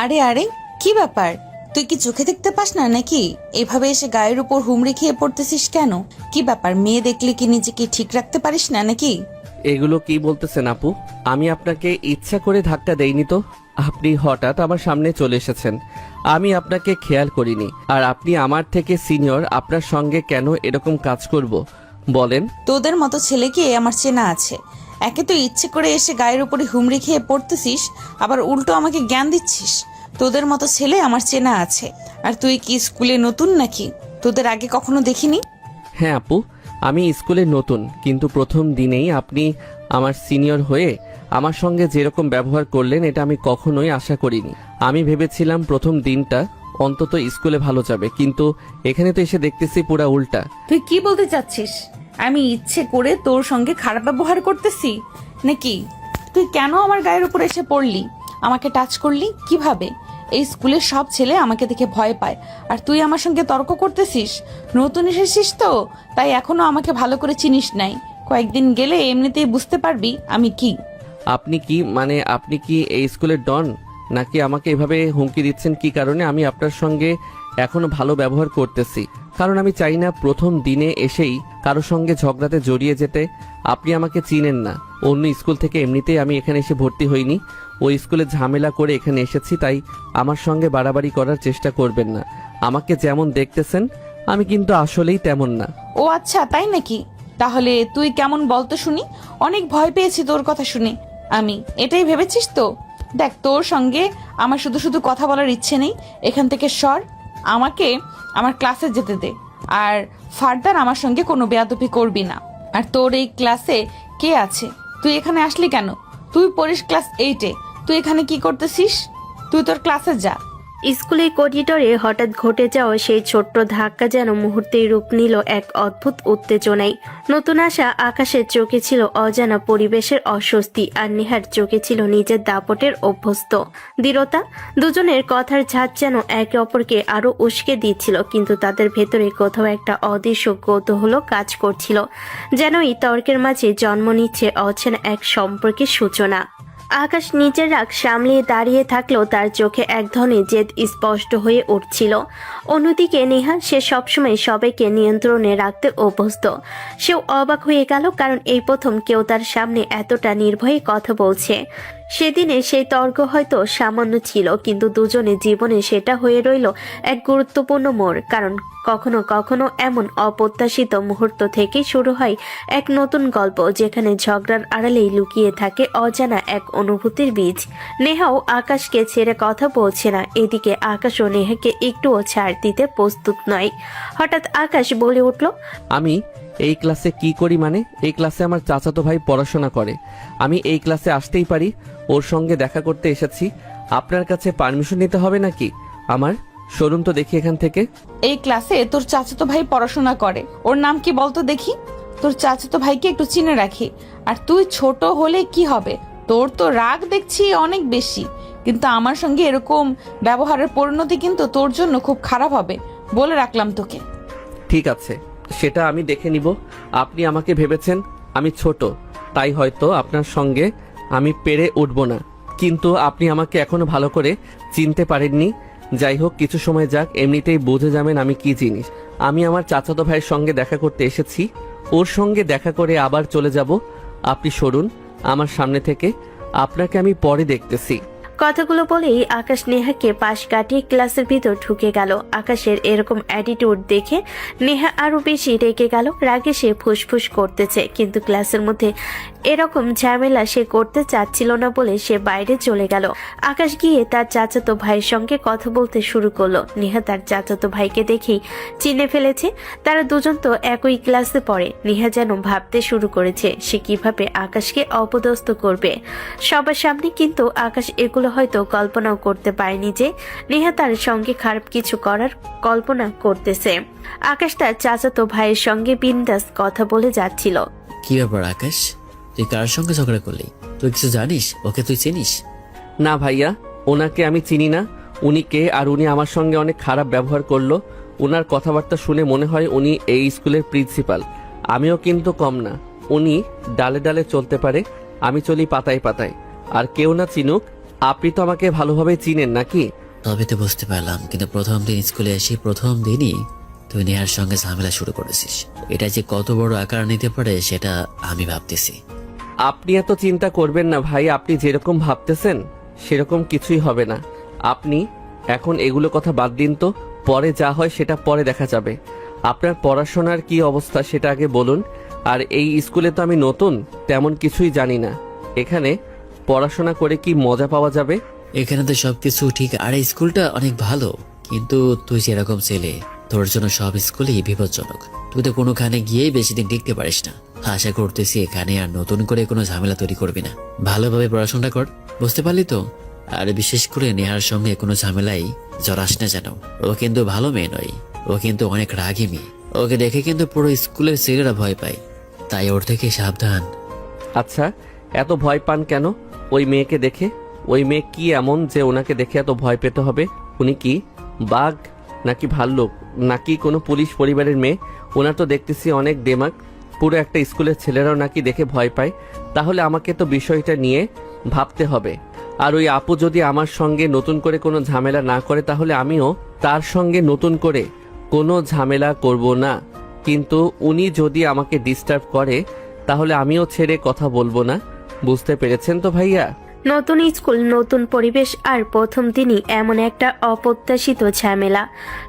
আরে আরে, কি ব্যাপার? তুই কি চোখে দেখতে পাস না নাকি? এভাবে এসে গায়ের উপর হুমড়ি খেয়ে পড়তেছিস কেন? কি ব্যাপার, মেয়ে দেখলে কি নিজেকে ঠিক রাখতে পারিস না নাকি? এগুলো কি বলতেছেন আপু? আমি আপনাকে ইচ্ছা করে ধাক্কা দেইনি তো। আপনি হঠাৎ আমার সামনে চলে এসেছেন, আমি আপনাকে খেয়াল করিনি। আর আপনি আমার থেকে সিনিয়র, আপনার সঙ্গে কেন এরকম কাজ করব বলেন? তোদের মতো ছেলেকে আমার চেনা আছে। একে তো ইচ্ছে করে এসে গায়ের উপরে হুমড়ি খেয়ে পড়তেছিস, আবার উল্টো আমাকে জ্ঞান দিচ্ছিস। তোদের মতো ছেলে আমার চেনা আছে। আর তুই কি স্কুলে নতুন নাকি? তোদের আগে কখনো দেখিনি। হ্যাঁ আপু, আমি স্কুলে নতুন, কিন্তু প্রথম দিনেই আপনি আমার সিনিয়র হয়ে আমার সঙ্গে যেরকম ব্যবহার করলেন এটা আমি কখনোই আশা করিনি। আমি ভেবেছিলাম প্রথম দিনটা অন্তত স্কুলে ভালো যাবে, কিন্তু এখানে তো এসে দেখতেছি পুরা উল্টা। তুই কি বলতে চাচ্ছিস? আমি ইচ্ছে করে তোর সঙ্গে খারাপ ব্যবহার করতেছি নাকি? তুই কেন আমার গায়ের উপর এসে পড়লি? আমাকে টাচ করলি কিভাবে? এই স্কুলের সব ছেলে আমাকে দেখে ভয় পায়, আর তুই আমার সঙ্গে তর্ক করতেছিস। নতুন এসেছিস তো, তাই এখনো আমাকে ভালো করে চিনিস নাই। কয়েকদিন গেলে এমনিতেই বুঝতে পারবি আমি কি। আপনি কি মানে আপনি কি এই স্কুলের ডন, নাকি আমাকে এভাবে হুমকি দিচ্ছেন কি কারণে? আমি আপনার সঙ্গে এখনো ভালো ব্যবহার করতেছি, কারণ আমি চাই না প্রথম দিনে এসেই কারো সঙ্গে ঝগড়াতে জড়িয়ে যেতে। আপনি আমাকে চিনেন না, অন্য স্কুল থেকে এমনিতেই আমি এখানে এসে ভর্তি হইনি, ওই স্কুলে ঝামেলা করে এখানে এসেছি, তাই আমার সঙ্গে বাড়াবাড়ি করার চেষ্টা করবেন না। আমাকে যেমন দেখতেছেন আমি কিন্তু আসলেই তেমন না। ও আচ্ছা, তাই নাকি? তাহলে তুই কেমন বলতো শুনি। অনেক ভয় পেয়েছি তোর কথা শুনে। আমি এটাই ভেবেছিস তো? দেখ, তোর সঙ্গে আমার শুধু শুধু কথা বলার ইচ্ছে নেই। এখান থেকে সর, আমাকে আমার ক্লাসে যেতে দে। আর ফার্দার আমার সঙ্গে কোনো বেয়াদবি করবি না। আর তোর এই ক্লাসে কে আছে? তুই এখানে আসলি কেন? তুই পড়িস ক্লাস 8-এ। তুই এখানে কি করতেছিস? তুই তোর ক্লাসে যা। স্কুলের করিডোরে হঠাৎ ঘটে যাওয়া সেই ছোট্ট ধাক্কা যেন মুহূর্তেই রূপ নিল এক অদ্ভুত উত্তেজনায়। নতুন আসা আকাশের চোখে ছিল অজানা পরিবেশের অস্বস্তি, আর নেহার চোখে ছিল নিজের দাপটের অভ্যস্ত দৃঢ়তা। দুজনের কথার ঝাঁজ যেন একে অপরকে আরো উস্কে দিচ্ছিল, কিন্তু তাদের ভেতরে কোথাও একটা অদৃশ্য কৌতূহল কাজ করছিল, যেন এই তর্কের মাঝে জন্ম নিচ্ছে অচেনা এক সম্পর্কের সূচনা। আকাশ নিজের রাগ সামলিয়ে দাঁড়িয়ে থাকলেও তার চোখে এক ধরনের জেদ স্পষ্ট হয়ে উঠছিল। অন্যদিকে নেহা, সে সবসময় সবাইকে নিয়ন্ত্রণে রাখতে অভ্যস্ত। সেও অবাক হয়ে গেল, কারণ এই প্রথম কেউ তার সামনে এতটা নির্ভয়ে কথা বলছে। সেদিনে সেই তর্ক হয়তো সামান্য ছিল, কিন্তু দুজনের জীবনে সেটা হয়ে রইল এক গুরুত্বপূর্ণ মোড়। কারণ কখনো কখনো এমন অপ্রত্যাশিত মুহূর্ত থেকে শুরু হয় এক নতুন গল্প, যেখানে ঝগড়ার আড়ালেই লুকিয়ে থাকে অজানা এক অনুভূতির বীজ। নেহাও আকাশকে ছেড়ে কথা বলছে না, এদিকে আকাশও নেহাকে একটুও ছাড় দিতে প্রস্তুত নয়। হঠাৎ আকাশ বলে উঠল, আমি এই ক্লাসে কি করি? মানে এই ক্লাসে আমার চাচাতো ভাই পড়াশোনা করে, আমি এই ক্লাসে আসতেই পারি? ওর সঙ্গে দেখা করতে এসেছি, আপনার কাছে পারমিশন নিতে হবে নাকি আমার? সরুন তো দেখি এখান থেকে। এই ক্লাসে তোর চাচাতো ভাই পড়াশোনা করে, ওর নাম কি বলতো দেখি? তোর চাচাতো ভাইকে একটু চিনে রাখি। আর তুই ছোট হলে কি হবে? তোর তো রাগ দেখছি অনেক বেশি, কিন্তু আমার সঙ্গে এরকম ব্যবহারের পরিণতি কিন্তু তোর জন্য খুব খারাপ হবে, বলে রাখলাম তোকে। ঠিক আছে, সেটা আমি দেখে নিব। আপনি আমাকে ভেবেছেন আমি ছোট, তাই হয়তো আপনার সঙ্গে আমি পেরে উঠব না, কিন্তু আপনি আমাকে এখনো ভালো করে চিনতে পারেননি। যাই হোক, কিছু সময় যাক, এমনিতেই বুঝে যাবেন আমি কি জিনিস। আমি আমার চাচাতো ভাইয়ের সঙ্গে দেখা করতে এসেছি, ওর সঙ্গে দেখা করে আবার চলে যাব। আপনি সরুন আমার সামনে থেকে, আপনাকে আমি পরে দেখতেছি। কথাগুলো বলেই আকাশ নেহাকে পাশ কাটিয়ে ক্লাসের ভিতর ঢুকে গেল। আকাশের এরকম অ্যাটিটিউড দেখে নেহা আরো বেশি রেগে গেল। রাগে সে ফুসফুস করতেছে, কিন্তু ক্লাসের মধ্যে এরকম ঝামেলা সে করতে চাচ্ছিল না বলে সে বাইরে চলে গেল। আকাশ গিয়ে তার চাচাতো ভাইয়ের সঙ্গে কথা বলতে শুরু করলো। নেহা তার চাচাতো ভাইকে দেখেই চিনে ফেলেছে, তারা দুজন তো একই ক্লাসে পড়ে। নেহা যেন ভাবতে শুরু করেছে সে কিভাবে আকাশকে অপদস্থ করবে সবার সামনে, কিন্তু আকাশ এগুলো হয়তো কল্পনাও করতে পারেনি যে নেহা তার সঙ্গে খারাপ কিছু করার কল্পনা করতেছে। আকাশ তার চাচাতো ভাইয়ের সঙ্গে বিন্দাস কথা বলে যাচ্ছিল। কি ব্যাপার আকাশ, তুই কার সঙ্গে ঝগড়া করলি? তুই কিছু জানিস? ওকে তুই চিনিস? না ভাইয়া, ওনাকে আমি চিনি না। উনি কে আর উনি আমার সঙ্গে অনেক খারাপ ব্যবহার করলো। ওনার কথাবার্তা শুনে মনে হয় উনি এই স্কুলের প্রিন্সিপাল। আমিও কিন্তু কম না। উনি ডালে ডালে চলতে পারে, আমি চলি পাতায় পাতায়। আর কেউ না চিনুক, আপনি তো আমাকে ভালোভাবে চিনেন নাকি? তবে তো বুঝতে পারলাম, কিন্তু প্রথম দিন স্কুলে এসে প্রথম দিনই তুই নেহার সঙ্গে ঝামেলা শুরু করেছিস। এটা যে কত বড় আকার নিতে পারে সেটা আমি ভাবতেছি। আপনি এত চিন্তা করবেন না ভাই, আপনি যেরকম ভাবতেছেন সেরকম কিছুই হবে না। আপনি এখন এগুলো কথা বাদ দিন তো, পরে যা হয় সেটা পরে দেখা যাবে। আপনার পড়াশোনার কি অবস্থা সেটা আগে বলুন। আর এই স্কুলে তো আমি নতুন, তেমন কিছুই জানি না। এখানে পড়াশোনা করে কি মজা পাওয়া যাবে? এখানে তো সবকিছু ঠিক, আর এই স্কুলটা অনেক ভালো, কিন্তু তুই যেরকম ছেলে, তোর জন্য সব স্কুলই বিপজ্জনক। তুই তো কোনোখানে গিয়েই বেশি দিন টিকতে পারিস না। আশা করতেছি এখানে আর নতুন করে কোনো ঝামেলা তৈরি করবি না, ভালোভাবে পড়াশোনা কর, বুঝতে পারলি তো? আর বিশেষ করে নেহার সঙ্গে কোনো ঝামেলাই জড়াস না যেন। ও কিন্তু ভালো মেয়ে নয়, ও কিন্তু অনেক রাগী মেয়ে। ওকে দেখে কিন্তু পুরো স্কুলের ছেলেরা ভয় পায়, তাই ওর থেকে সাবধান। আচ্ছা, এত ভয় পান কেন ওই মেয়েকে দেখে? ওই মেয়ে কি এমন যে ওনাকে দেখে এত ভয় পেতে হবে? উনি কি বাঘ নাকি ভাল্লুক নাকি কোনো পুলিশ পরিবারের মেয়ে? ওনার তো দেখতেছি অনেক দেমাগ। পুরো একটা স্কুলের ছেলেরাও নাকি দেখে ভয় পায়। তাহলে আমাকে তো বিষয়টা নিয়ে ভাবতে হবে। আর ওই আপু যদি আমার সঙ্গে নতুন করে কোনো ঝামেলা না করে তাহলে আমিও তার সঙ্গে নতুন করে কোনো ঝামেলা করব না। কিন্তু উনি যদি আমাকে ডিস্টার্ব করে তাহলে আমিও ছেড়ে কথা বলবো না। বুঝতে পেরেছেন তো ভাইয়া? নতুন স্কুল, নতুন পরিবেশ, আর প্রথম দিনই এমন একটা অপ্রত্যাশিত ঝামেলা।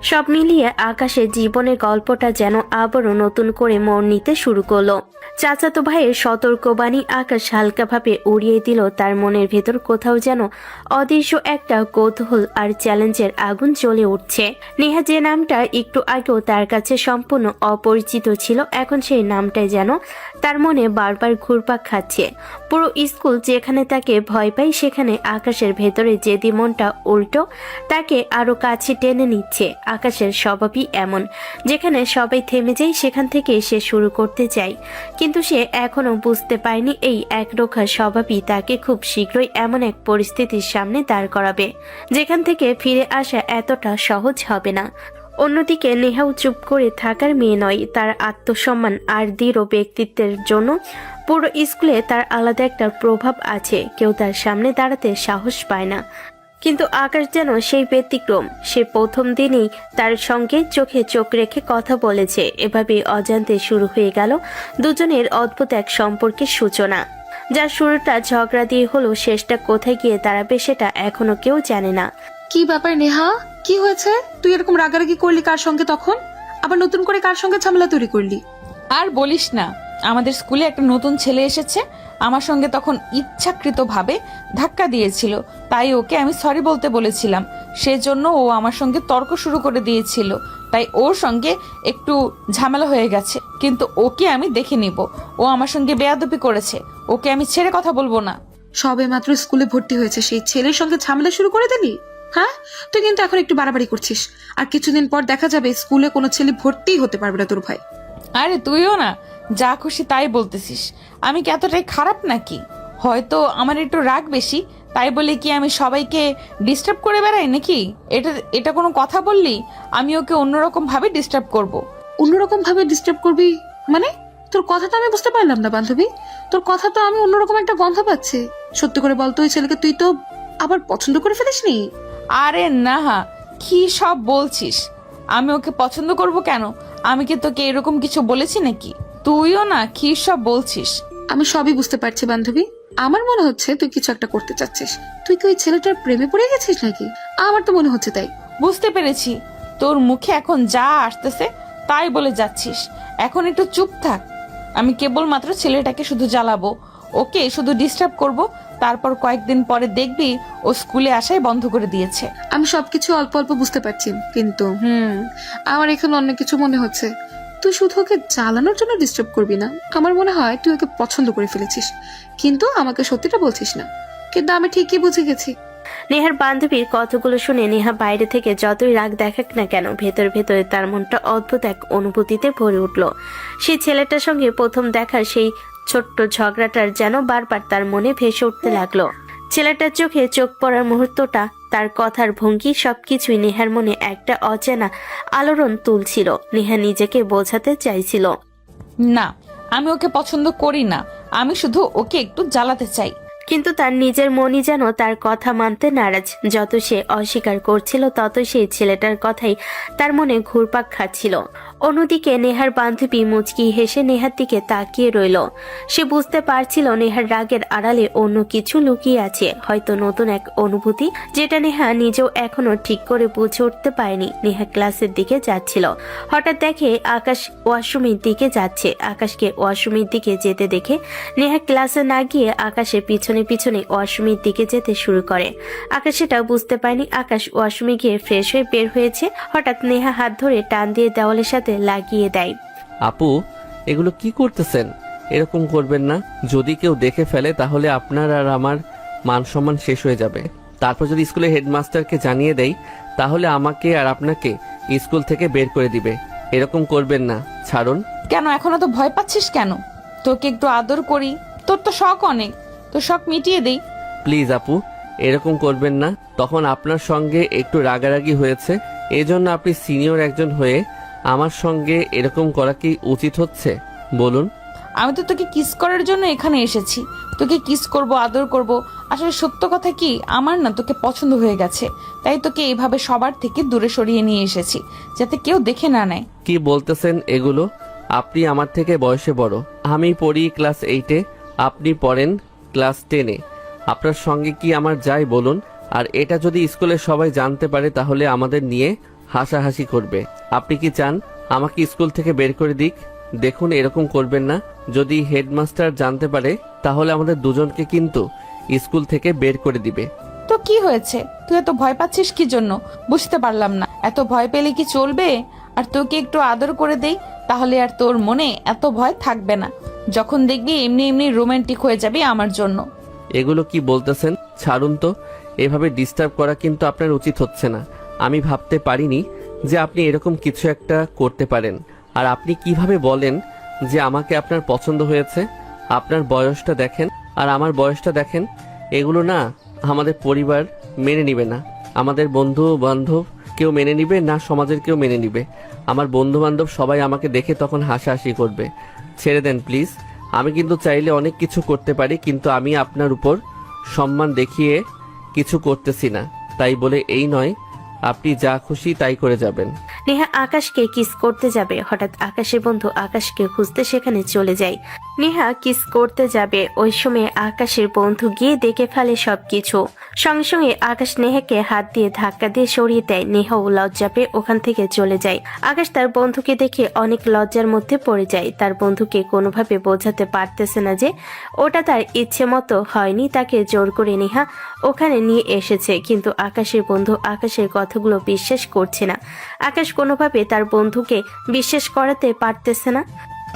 সব মিলিয়ে আকাশের জীবনের গল্পটা যেন আবারও নতুন করে মোড় নিতে শুরু করলো। চাচাতো ভাইয়ের সতর্কবাণী আকাশ হালকাভাবে উড়িয়ে দিল। তার মনের ভেতর কোথাও যেন অদৃশ্য একটা কৌতূহল আর চ্যালেঞ্জের আগুন জ্বলে উঠছে। নেহা যে নামটা একটু আগেও তার কাছে সম্পূর্ণ অপরিচিত ছিল, এখন সেই নামটাই যেন তার মনে বারবার ঘুরপাক খাচ্ছে। পুরো স্কুল যেখানে তাকে ভয় পায়, সেখানে আকাশের ভেতরে যে মনটা উল্টো তাকে আরো কাছে টেনে নিচ্ছে। আকাশের স্বভাবই এমন, যেখানে সবাই থেমে যায় সেখান থেকে সে শুরু করতে চায়। কিন্তু সে এখনো বুঝতে পারেনি এই একরোখা স্বভাবই তাকে খুব শীঘ্রই এমন এক পরিস্থিতির সামনে দাঁড় করাবে যেখান থেকে ফিরে আসা এতটা সহজ হবে না। অন্যদিকে নেহাও চুপ করে থাকার মেয়ে নয়। তার আত্মসম্মান আর দৃঢ় ব্যক্তিত্বের জন্য পুরো স্কুলে তার আলাদা একটা প্রভাব আছে। কেউ তার সামনে দাঁড়াতে সাহস পায় না, কিন্তু আকাশ যেন সেই ব্যতিক্রম। সে প্রথম দিনেই তার সঙ্গে চোখে চোখ রেখে কথা বলেছে। এভাবে অজান্তে শুরু হয়ে গেল দুজনের অদ্ভুত এক সম্পর্কের সূচনা, যার শুরুটা ঝগড়া দিয়ে হলো, শেষটা কোথায় গিয়ে দাঁড়াবে সেটা এখনো কেউ জানে না। কি ব্যাপার নেহা, কি হয়েছে? তুই এরকম রাগারাগি করলি কার সঙ্গে তখন? আবার নতুন করে কার সঙ্গে ঝামেলা তৈরি করলি? আর বলিস না, আমাদের স্কুলে একটা নতুন ছেলে এসেছে, আমার সঙ্গে তখন ইচ্ছাকৃতভাবে ধাক্কা দিয়েছিল। তাই ওকে আমি সরি বলতে বলেছিলাম, সেজন্য ও আমার সঙ্গে তর্ক শুরু করে দিয়েছিল। তাই ওর সঙ্গে একটু ঝামেলা হয়ে গেছে, কিন্তু ওকে আমি দেখে নিব। ও আমার সঙ্গে বেয়াদবি করেছে, ওকে আমি ছেড়ে কথা বলবো না। সবে মাত্র স্কুলে ভর্তি হয়েছে, সেই ছেলের সঙ্গে ঝামেলা শুরু করে দিলি? হ্যাঁ, তুই কিন্তু এখন একটু বাড়াবাড়ি করছিস। আর কিছুদিন পর দেখা যাবে স্কুলে কোনো ছেলে ভর্তিই হতে পারবে না তোর ভাই। আরে তুইও না যা খুশি তাই বলতেছিস। আমি কি এতটাই খারাপ নাকি? হয়তো আমার একটু রাগ বেশি, তাই বলে কি আমি সবাইকে ডিস্টার্ব করে বেড়াই নাকি? এটা কোনো কথা বললি? আমি ওকে অন্যরকম ভাবে ডিস্টার্ব করব। অন্যরকম ভাবে ডিস্টার্ব করবি মানে? তোর কথা তো আমি বুঝতে পারলাম না বান্ধবী। তোর কথা তো আমি অন্যরকম একটা গন্ধ পাচ্ছি। সত্যি করে বলতো, ওই ছেলেকে তুই তো আবার পছন্দ করে ফেলিসনি? আরে না, কি সব বলছিস? আমি ওকে পছন্দ করব কেন? আমি কি তোকে এরকম কিছু বলেছি নাকি? তুইও না কি সব বলছিস? আমি সবই বুঝতে পারছি বান্ধবী। আমার মনে হচ্ছে তুই কিছু একটা করতে চাচ্ছিস। তুই কি ওই ছেলেটার প্রেমে পড়ে গেছিস নাকি? আমার তো মনে হচ্ছে তাই। বুঝতে পেরেছি, তোর মুখে এখন যা আসতেছে তাই বলে যাচ্ছিস। এখন একটু চুপ থাক। আমি কেবলমাত্র ছেলেটাকে শুধু জ্বালাবো, ওকে শুধু ডিস্টার্ব করব। তারপর কয়েকদিন পরে দেখবি ও স্কুলে আসাই বন্ধ করে দিয়েছে। আমি সবকিছু অল্প অল্প বুঝতে পারছি, কিন্তু আমার এখানে অন্য কিছু মনে হচ্ছে। তুই শুধু ওকে জ্বালানোর জন্য ডিস্টার্ব করবি না। আমার মনে হয় তুই ওকে পছন্দ করে ফেলেছিস, কিন্তু আমাকে সত্যিটা বলছিস না। কিন্তু আমি ঠিকই বুঝে গেছি। নেহার বান্ধবীর কথাগুলো শুনে নেহা বাইরে থেকে যতই রাগ দেখাক না কেন, ভেতর ভেতরে তার মনটা অদ্ভুত এক অনুভূতিতে ভরে উঠল। সেই ছেলেটার সঙ্গে প্রথম দেখা সেই ছোট্ট ঝগড়াটার যেন বারবার তার মনে ভেসে উঠতে লাগলো। ছেলেটার চোখে চোখ পড়ার মুহূর্তটা, তার কথার ভঙ্গি, সবকিছুই নেহার মনে একটা অচেনা আলোড়ন তুলছিল। নেহা নিজেকে বোঝাতে চাইছিল, না, আমি ওকে পছন্দ করি না, আমি শুধু ওকে একটু জ্বালাতে চাই। কিন্তু তার নিজের মনই যেন তার কথা মানতে নারাজ। যত সে অস্বীকার করছিল তত সেই ছেলেটার কথাই তার মনে ঘুরপাক খাচ্ছিল। অন্যদিকে নেহার বান্ধবী মুচকি হেসে নেহার দিকে তাকিয়ে রইল। সে বুঝতে পারছিল নেহার রাগের আড়ালে অন্য কিছু লুকিয়ে আছে, হয়তো নতুন এক অনুভূতি যেটা নেহা নিজেও এখনো ঠিক করে বুঝে উঠতে পারেনি। নেহা ক্লাসের দিকে যাচ্ছিল, হঠাৎ দেখে আকাশ ওয়াশরুমের দিকে যাচ্ছে। আকাশকে ওয়াশরুমের দিকে যেতে দেখে নেহা ক্লাসে না গিয়ে আকাশের পিছনে পিছনে ওয়াশরুমের দিকে যেতে শুরু করে। আকাশ সেটা বুঝতে পারেনি। আকাশ ওয়াশরুমে গিয়ে ফ্রেশ হয়ে বের হয়েছে। হঠাৎ নেহা হাত ধরে টান দিয়ে দেওয়ালের সাথে লাগিয়ে দেয়। আপু, এগুলো কি করতেছেন? এরকম করবেন না। যদি কেউ দেখে ফেলে তাহলে আপনার আর আমার মান সম্মান শেষ হয়ে যাবে। তারপর যদি স্কুলের হেডমাস্টারকে জানিয়ে দেই তাহলে আমাকে আর আপনাকে স্কুল থেকে বের করে দিবে। এরকম করবেন না, ছাড়ুন। কেন এখনো তো ভয় পাচ্ছিস কেন? তোকে একটু আদর করি, তোর তো শখ অনেক, তোর শখ মিটিয়ে দেই। প্লিজ আপু, এরকম করবেন না। তখন আপনার সঙ্গে একটু রাগারাগি হয়েছে, এজন্য আপনি সিনিয়র একজন হয়ে আমার সঙ্গে এরকম করা কি উচিত হচ্ছে বলুন? আমি তো তোকে কিস করার জন্য এখানে এসেছি, তোকে কিস করব, আদর করব। আসলে সত্য কথা কি, আমার না তোকে পছন্দ হয়ে গেছে, তাই তোকে এইভাবে সবার থেকে দূরে সরিয়ে নিয়ে এসেছি, যাতে কেউ দেখে না নেয়। কি বলতেছেন এগুলো? আপনি আমার থেকে বয়সে বড়। আমি পড়ি ক্লাস 8-এ, আপনি পড়েন ক্লাস 10-এ। আপনার সঙ্গে কি আমার যায় বলুন? আর এটা যদি স্কুলের সবাই জানতে পারে তাহলে আমাদের নিয়ে হাসাহাসি করবে। আপনি কি চান আমাকে স্কুল থেকে বের করে দিক? দেখুন, এরকম করবেন না। যদি হেডমাস্টার জানতে পারে তাহলে আমাদের দুজনকে কিন্তু স্কুল থেকে বের করে দিবে। তো কি হয়েছে? তুই এত ভয় পাচ্ছিস কি জন্য বুঝতে পারলাম না। এত ভয় পেলে কি চলবে? আর তোকে একটু আদর করে দেই, তাহলে আর তোর মনে এত ভয় থাকবে না। যখন দেখবি এমনি এমনি রোমান্টিক হয়ে যাবে আমার জন্য। এগুলো কি বলতেছেন? ছাড়ুন তো। এভাবে ডিস্টার্ব করা কিন্তু আপনার উচিত হচ্ছে না। আমি ভাবতে পারিনি যে আপনি এরকম কিছু একটা করতে পারেন। আর আপনি কিভাবে বলেন যে আমাকে আপনার পছন্দ হয়েছে? আপনার বয়সটা দেখেন আর আমার বয়সটা দেখেন। এগুলো না আমাদের পরিবার মেনে নিবে না, আমাদের বন্ধু বান্ধব কেউ মেনে নিবে না, সমাজের কেউ মেনে নিবে। আমার বন্ধু বান্ধব সবাই আমাকে দেখে তখন হাসাহাসি করবে। ছেড়ে দেন প্লিজ। আমি কিন্তু চাইলে অনেক কিছু করতে পারি, কিন্তু আমি আপনার উপর সম্মান দেখিয়ে কিছু করতেছি না। তাই বলে এই নয় আপনি যা খুশি তাই করে যাবেন। নেহা আকাশকে কিস করতে যাবে, হঠাৎ আকাশের বন্ধু আকাশকে খুঁজতে সেখানে চলে যায়। নেহা কিস করতে যাবে, ওই সময় আকাশের বন্ধু গিয়ে দেখে ফেলে সবকিছু। সঙ্গে সঙ্গে আকাশ নেহাকে হাত দিয়ে ধাক্কা দিয়ে সরিয়ে দেয়। নেহাও লজ্জা পেয়ে ওখান থেকে চলে যায়। আকাশ তার বন্ধুকে দেখে অনেক লজ্জার মধ্যে পড়ে যায়। তার বন্ধুকে কোনোভাবে বোঝাতে পারতেছে না যে ওটা তার ইচ্ছে মতো হয়নি, তাকে জোর করে নেহা ওখানে নিয়ে এসেছে। কিন্তু আকাশের বন্ধু আকাশের কথাগুলো বিশ্বাস করছে না। আকাশ কোনোভাবে তার বন্ধুকে বিশ্বাস করাতে পারতেছে না।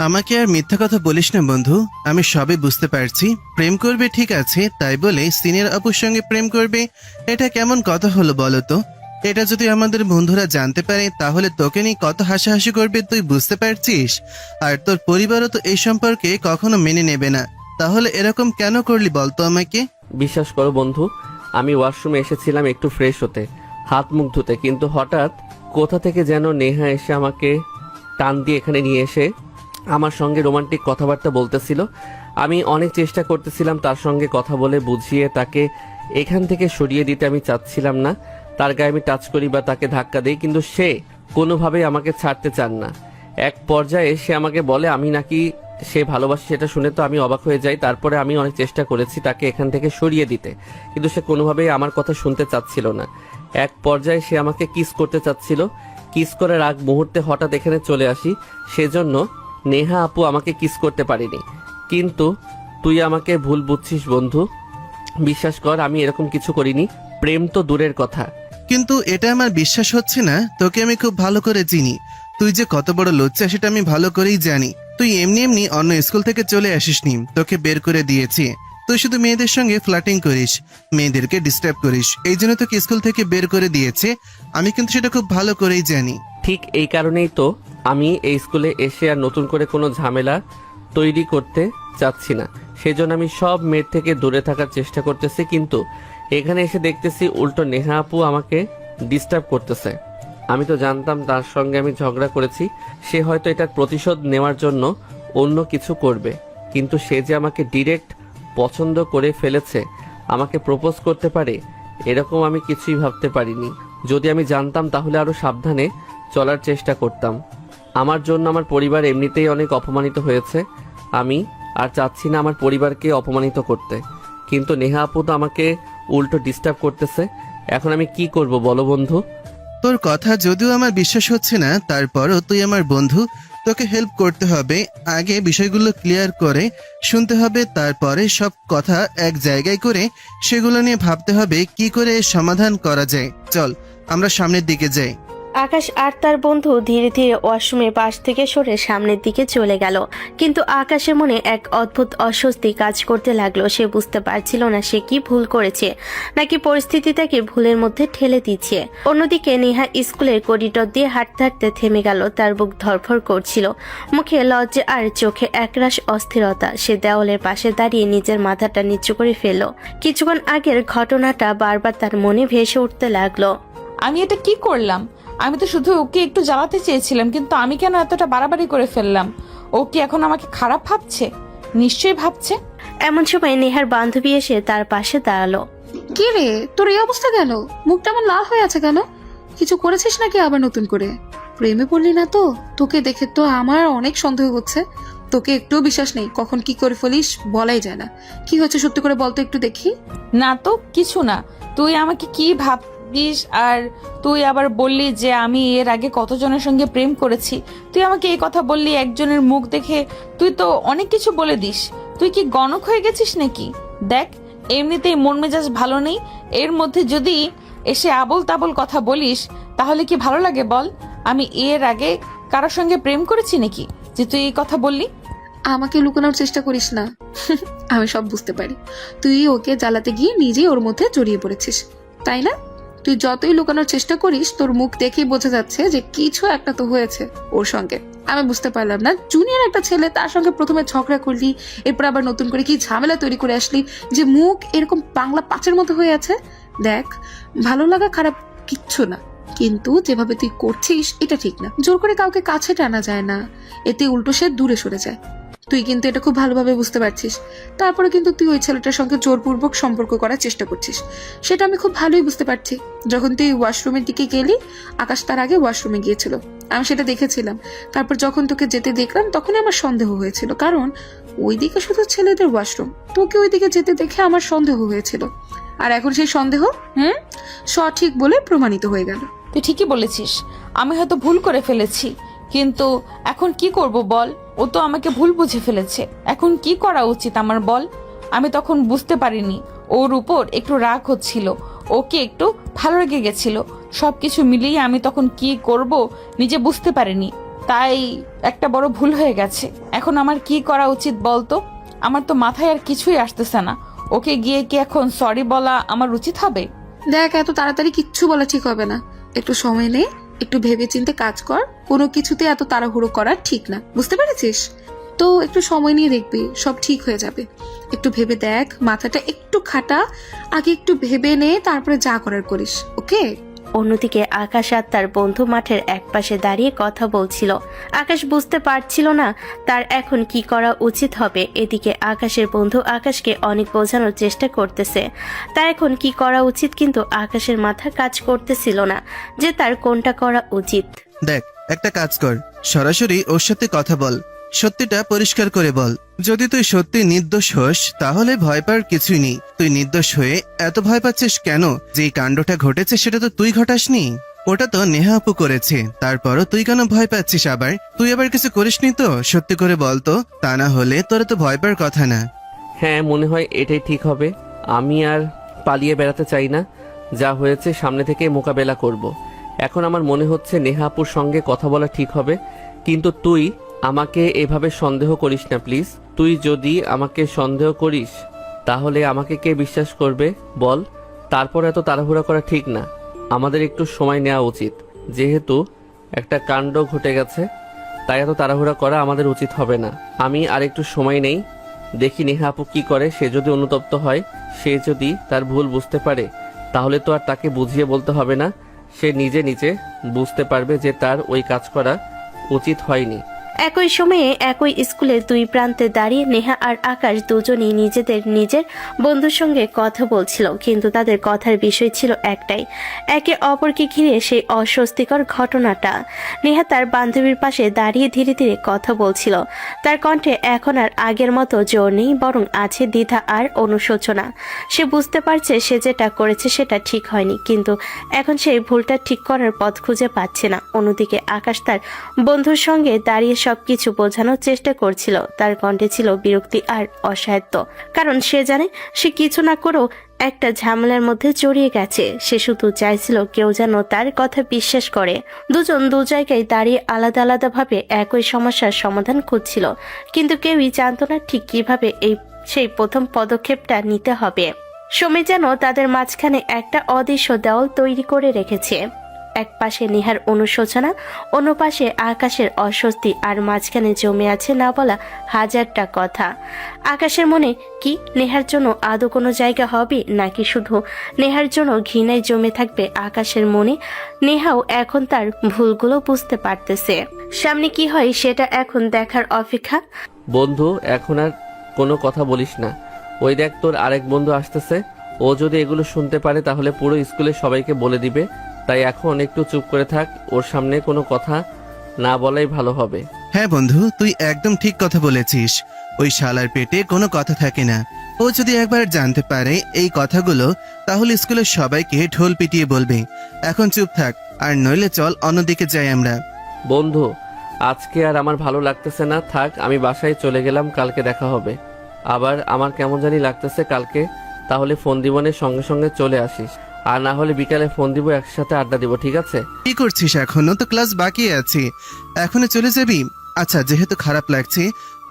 আমাকে আর মিথ্যা কথা বলিস না বন্ধু, আমি সবই বুঝতে পারছি। প্রেম করবে ঠিক আছে, তাই বলে সিনিয়র আপুর সঙ্গে প্রেম করবে, এটা কেমন কথা হলো বলো তো? এটা যদি আমাদের বন্ধুরা জানতে পারে তাহলে তোকে নিয়ে কত হাসাহাসি করবে তুই বুঝতে পারছিস? আর তোর পরিবারও তো এই সম্পর্কে কখনো মেনে নেবে না। তাহলে এরকম কেন করলি বলতো আমাকে? বিশ্বাস করো বন্ধু, আমি ওয়াশরুমে এসেছিলাম একটু ফ্রেশ হতে, হাত মুখ ধুতে, কিন্তু হঠাৎ কোথা থেকে যেন নেহা এসে আমাকে টান দিয়ে এখানে নিয়ে এসে আমার সঙ্গে রোমান্টিক কথাবার্তা বলতেছিল। আমি অনেক চেষ্টা করতেছিলাম তার সঙ্গে কথা বলে বুঝিয়ে তাকে এখান থেকে সরিয়ে দিতে। আমি চাচ্ছিলাম না তার গায়ে আমি টাচ করি বা তাকে ধাক্কা দিই, কিন্তু সে কোনোভাবেই আমাকে ছাড়তে চান না। এক পর্যায়ে সে আমাকে বলে আমি নাকি সে ভালোবাসে, সেটা শুনে তো আমি অবাক হয়ে যাই। তারপরে আমি অনেক চেষ্টা করেছি তাকে এখান থেকে সরিয়ে দিতে, কিন্তু সে কোনোভাবেই আমার কথা শুনতে চাচ্ছিল না। এক পর্যায়ে সে আমাকে কিস করতে চাচ্ছিল। কিস করার আগ মুহূর্তে হঠাৎ এখানে চলে আসি, সেজন্য নেহা আপু আমাকে কিস করতে পারিনি। কিন্তু তুই আমাকে ভুল বুঝছিস বন্ধু, বিশ্বাস কর আমি এরকম কিছু করিনি। প্রেম তো দূরের কথা। কিন্তু এটা আমার বিশ্বাস হচ্ছে না। তোকে আমি খুব ভালো করে চিনি, তুই যে কত বড় লজ্জা সেটা আমি ভালো করেই জানি। তুই এমনি এমনি অন্য স্কুল থেকে চলে আসিসনি, তোকে বের করে দিয়েছি। তুই শুধু মেয়েদের সঙ্গে ফ্লার্টিং করিস, মেয়েদেরকে ডিস্টার্ব করিস, এই জন্য তোকে স্কুল থেকে বের করে দিয়েছে। আমি কিন্তু সেটা খুব ভালো করেই জানি। ঠিক এই কারণেই তো আমি এই স্কুলে এসে আর নতুন করে কোনো ঝামেলা তৈরি করতে চাচ্ছি না। সেজন্য আমি সব মেয়ের থেকে দূরে থাকার চেষ্টা করতেছি, কিন্তু এখানে এসে দেখতেছি উল্টো নেহা আপু আমাকে ডিস্টার্ব করতেছে। আমি তো জানতাম তার সঙ্গে আমি ঝগড়া করেছি, সে হয়তো এটার প্রতিশোধ নেওয়ার জন্য অন্য কিছু করবে, কিন্তু সে যে আমাকে ডিরেক্ট পছন্দ করে ফেলেছে, আমাকে প্রপোজ করতে পারে, এরকম আমি কিছুই ভাবতে পারিনি। যদি আমি জানতাম তাহলে আরও সাবধানে চলার চেষ্টা করতাম। আমার জন্য আমার পরিবার এমনিতেই অনেক অপমানিত হয়েছে, আমি আর চাচ্ছি না আমার পরিবারকে অপমানিত করতে। কিন্তু নেহা আপু তো আমাকে উল্টো ডিস্টার্ব করতেছে। এখন আমি কি করব বলো বন্ধু? তোর কথা যদিও আমার বিশ্বাস হচ্ছে না, তারপরও তুই আমার বন্ধু, তোকে হেল্প করতে হবে। আগে বিষয়গুলো ক্লিয়ার করে শুনতে হবে, তারপরে সব কথা এক জায়গায় করে সেগুলো নিয়ে ভাবতে হবে কি করে এর সমাধান করা যায়। চল আমরা সামনের দিকে যাই। আকাশ আর তার বন্ধু ধীরে ধীরে ওয়াশরুমের পাশ থেকে সরে সামনের দিকে চলে গেল। কিন্তু আকাশের মনে এক অদ্ভুত অস্বস্তি কাজ করতে লাগলো। সে বুঝতে পারছিল না সে কি ভুল করেছে, নাকি পরিস্থিতি তাকে ভুলের মধ্যে ঠেলে দিচ্ছে। অন্যদিকে নেহা স্কুলের করিডর দিয়ে হাঁটতে হাঁটতে থেমে গেল। তার বুক ধড়ফড় করছিল, মুখে লজ্জা আর চোখে একরাশ অস্থিরতা। সে দেওয়ালের পাশে দাঁড়িয়ে নিজের মাথাটা নিচু করে ফেলল। কিছুক্ষণ আগের ঘটনাটা বারবার তার মনে ভেসে উঠতে লাগলো। আমি এটা কি করলাম? আমি তো শুধু ওকে একটু জ্বালাতে চেয়েছিলাম, কিন্তু আমি কেন এতটা বাড়াবাড়ি করে ফেললাম? ও কি এখন আমাকে খারাপ ভাবছে? নিশ্চয়ই ভাবছে। এমন সময় নেহার বান্ধবী এসে তার পাশে দাঁড়ালো। কি রে, তোর এই অবস্থা কেন? মুখটা এমন লাল হয়ে আছে কেন? কিছু করেছিস নাকি আবার নতুন করে? প্রেমে পড়লি না তো? তোকে দেখে তো আমার অনেক সন্দেহ হচ্ছে। তোকে একটুও বিশ্বাস নেই, কখন কি করে ফেলিস বলাই যায় না। কি হচ্ছে সত্যি করে বলতো একটু দেখি। না তো কিছু না। তুই আমাকে কি ভাবিস? আর তুই আবার বললি যে আমি এর আগে কতজনের সঙ্গে প্রেম করেছি। তুই আমাকে এই কথা বললি একজনের মুখ দেখে? তুই তো অনেক কিছু বলে দিস। তুই কি গণক হয়ে গেছিস নাকি? দেখ, এমনিতেই মন মেজাজ ভালো নেই, এর মধ্যে যদি এসে আবল তাবল কথা বলিস তাহলে কি ভালো লাগে বল? আমি এর আগে কারোর সঙ্গে প্রেম করেছি নাকি যে তুই এই কথা বললি? আমাকে লুকানোর চেষ্টা করিস না। আমি সব বুঝতে পারি। তুই ওকে জ্বালাতে গিয়ে নিজেই ওর মধ্যে জড়িয়ে পড়েছিস, তাই না? তুই যতই লুকানোর চেষ্টা করিস, তোর মুখ দেখেই বোঝা যাচ্ছে যে কিছু একটা তো হয়েছে ওর সঙ্গে। আমি বুঝতে পারলাম না, জুনিয়র একটা ছেলে, তার সঙ্গে প্রথমে ঝগড়া করলি, এরপর আবার নতুন করে কি ঝামেলা তৈরি করে আসলি যে মুখ এরকম বাংলা পাঁচের মতো হয়ে আছে। দেখ, ভালো লাগা খারাপ কিচ্ছু না, কিন্তু যেভাবে তুই করছিস এটা ঠিক না। জোর করে কাউকে কাছে টানা যায় না, এতে উল্টো সে দূরে সরে যায়। তুই কিন্তু এটা খুব ভালোভাবে বুঝতে পারছিস। তারপরে কিন্তু তুই ওই ছেলেটার সঙ্গে জোরপূর্বক সম্পর্ক করার চেষ্টা করছিস, সেটা আমি খুব ভালোই বুঝতে পারছি। যখন তুই ওয়াশরুমের দিকে গেলি, আকাশ তার আগে ওয়াশরুমে গিয়েছিল, আমি সেটা দেখেছিলাম। তারপর যখন তোকে যেতে দেখলাম তখনই আমার সন্দেহ হয়েছিল, কারণ ওইদিকে শুধু ছেলেদের ওয়াশরুম, তোকে ওইদিকে যেতে দেখে আমার সন্দেহ হয়েছিল। আর এখন সেই সন্দেহ সঠিক বলে প্রমাণিত হয়ে গেল। তুই ঠিকই বলেছিস, আমি হয়তো ভুল করে ফেলেছি, কিন্তু এখন কি করব বল? ও তো আমাকে ভুল বুঝে ফেলেছে। এখন কি করা উচিত আমার বল? আমি তখন বুঝতে পারিনি ওর উপর একটু রাগ হচ্ছিল, ওকে একটু ভালো লেগে গেছিল। সবকিছু মিলিয়ে আমি তখন কি করব নিজে বুঝতে পারিনি, তাই একটা বড় ভুল হয়ে গেছে। এখন আমার কি করা উচিত বলতো? আমার তো মাথায় আর কিছুই আসতেছে না। ওকে গিয়ে কি এখন সরি বলা আমার উচিত হবে? দেখ, এত তাড়াতাড়ি কিচ্ছু বলা ঠিক হবে না। একটু সময় নে, একটু ভেবে চিন্তে কাজ কর। কোনো কিছুতে এত তাড়াহুড়ো করা ঠিক না, বুঝতে পেরেছিস তো? একটু সময় নিয়ে দেখবি সব ঠিক হয়ে যাবে। একটু ভেবে দেখ, মাথাটা একটু খাটা, আগে একটু ভেবে নে, তারপরে যা করার করিস, ওকে? অন্যদিকে আকাশ আর তার বন্ধু মাঠের একপাশে দাঁড়িয়ে কথা বলছিল। আকাশ বুঝতে পারছিল না তার এখন কি করা উচিত হবে। এদিকে আকাশের বন্ধু আকাশকে অনেক বোঝানোর চেষ্টা করতেছে তার এখন কি করা উচিত, কিন্তু আকাশের মাথা কাজ করতেছিল না যে তার কোনটা করা উচিত। দেখ, একটা কাজ কর, সরাসরি ওর সাথে কথা বল, সত্যিটা পরিষ্কার করে বল। যদি তুই সত্যি নির্দোষ হোস তাহলে ভয় পাওয়ার কিছুই নেই। তুই নির্দোষ হয়ে এত ভয় পাচ্ছিস কেন? যে এই কাণ্ডটা ঘটেছে সেটা তো তুই ঘটাসনি, ওটা তো নেহা আপু করেছে। তারপরও তুই কেন ভয় পাচ্ছিস? তুই আবার কিছু করিসনি তো? সত্যি করে বল তো, তা না হলে তোরা তো ভয় পাওয়ার কথা না। হ্যাঁ, মনে হয় এটাই ঠিক হবে। আমি আর পালিয়ে বেড়াতে চাই না, যা হয়েছে সামনে থেকে মোকাবেলা করব। এখন আমার মনে হচ্ছে নেহা আপুর সঙ্গে কথা বলা ঠিক হবে। কিন্তু তুই আমাকে এভাবে সন্দেহ করিস না প্লিজ। তুই যদি আমাকে সন্দেহ করিস তাহলে আমাকে কে বিশ্বাস করবে বল? তারপর এত তাড়াহুড়া করা ঠিক না, আমাদের একটু সময় নেওয়া উচিত। যেহেতু একটা কাণ্ড ঘটে গেছে তাই এত তাড়াহুড়া করা আমাদের উচিত হবে না। আমি আর একটু সময় নেই, দেখি নেহা আপু কি করে। সে যদি অনুতপ্ত হয়, সে যদি তার ভুল বুঝতে পারে, তাহলে তো আর তাকে বুঝিয়ে বলতে হবে না। সে নিজে নিজে বুঝতে পারবে যে তার ওই কাজ করা উচিত হয়নি। একই সময়ে একই স্কুলের দুই প্রান্তে দাঁড়িয়ে নেহা আর আকাশ দুজনই নিজের বন্ধুর সঙ্গে কথা বলছিল, কিন্তু তাদের কথার বিষয় ছিল একটাই, একে অপরকে ঘিরে সেই অস্বস্তিকর ঘটনাটা। নেহা তার বান্ধবীর পাশে দাঁড়িয়ে ধীরে ধীরে কথা বলছিল। তার কণ্ঠে এখন আর আগের মতো জোর নেই, বরং আছে দ্বিধা আর অনুশোচনা। সে বুঝতে পারছে সে যেটা করেছে সেটা ঠিক হয়নি, কিন্তু এখন সেই ভুলটা ঠিক করার পথ খুঁজে পাচ্ছে না। অন্যদিকে আকাশ তার বন্ধুর সঙ্গে দাঁড়িয়ে সবকিছু বোঝানোর চেষ্টা করছিল। তার কণ্ঠে ছিল বিরক্তি আর অসহায়ত্ব, কারণ সে জানে সে কিছু না করেও একটা ঝামেলার মধ্যে জড়িয়ে গেছে। সে শুধু চাইছিল কেউ যেন তার কথা বিশ্বাস করে। দুজন দু জায়গায় দাঁড়িয়ে আলাদা আলাদা ভাবে একই সমস্যার সমাধান খুঁজছিল, কিন্তু কেউই জানতো না ঠিক কিভাবে সেই প্রথম পদক্ষেপটা নিতে হবে। সময় যেন তাদের মাঝখানে একটা অদৃশ্য দেওয়াল তৈরি করে রেখেছে। এক পাশে নেহার অনুশোচনা, অন্য পাশে আকাশের অস্বস্তি, আর মাঝখানে জমে আছে না বলা হাজারটা কথা। আকাশের মনে কি নেহার জন্য আদৌ কোনো জায়গা হবে, নাকি শুধু নেহার জন্য ঘৃণায় জমে থাকবে আকাশের মনে? নেহাও এখন তার ভুলগুলো বুঝতে পারতেছে। সামনে কি হয় সেটা এখন দেখার অপেক্ষা। বন্ধু, এখন আর কোনো কথা বলিস না। ওই দেখ, তোর আরেক বন্ধু আসতেছে। ও যদি এগুলো শুনতে পারে তাহলে পুরো স্কুলে সবাইকে বলে দিবে। তাই এখন একটু চুপ করে থাক, ওর সামনে কোনো কথা না বলাই ভালো হবে। হ্যাঁ বন্ধু, তুই একদম ঠিক কথা বলেছিস। ওই শালার পেটে কোনো কথা থাকে না। ও যদি একবার জানতে পারে এই কথাগুলো, তাহলে স্কুলের সবাইকে ঢোল পিটিয়ে বলবে। এখন চুপ থাক, আর নইলে চল অন্যদিকে যাই আমরা। বন্ধু, আজকে আর আমার ভালো লাগতেছে না, থাক, আমি বাসায় চলে গেলাম, কালকে দেখা হবে। আবার আমার কেমন জানি লাগতেছে কালকে। তাহলে ফোন দিবনের সঙ্গে সঙ্গে চলে আসিস, আর না হলে বিকালে ফোন দিব, একসাথে আড্ডা দিব, ঠিক আছে? কি করছিস? এখনো তো ক্লাস বাকি আছে, এখনো চলে যাবি? আচ্ছা, যেহেতু খারাপ লাগছে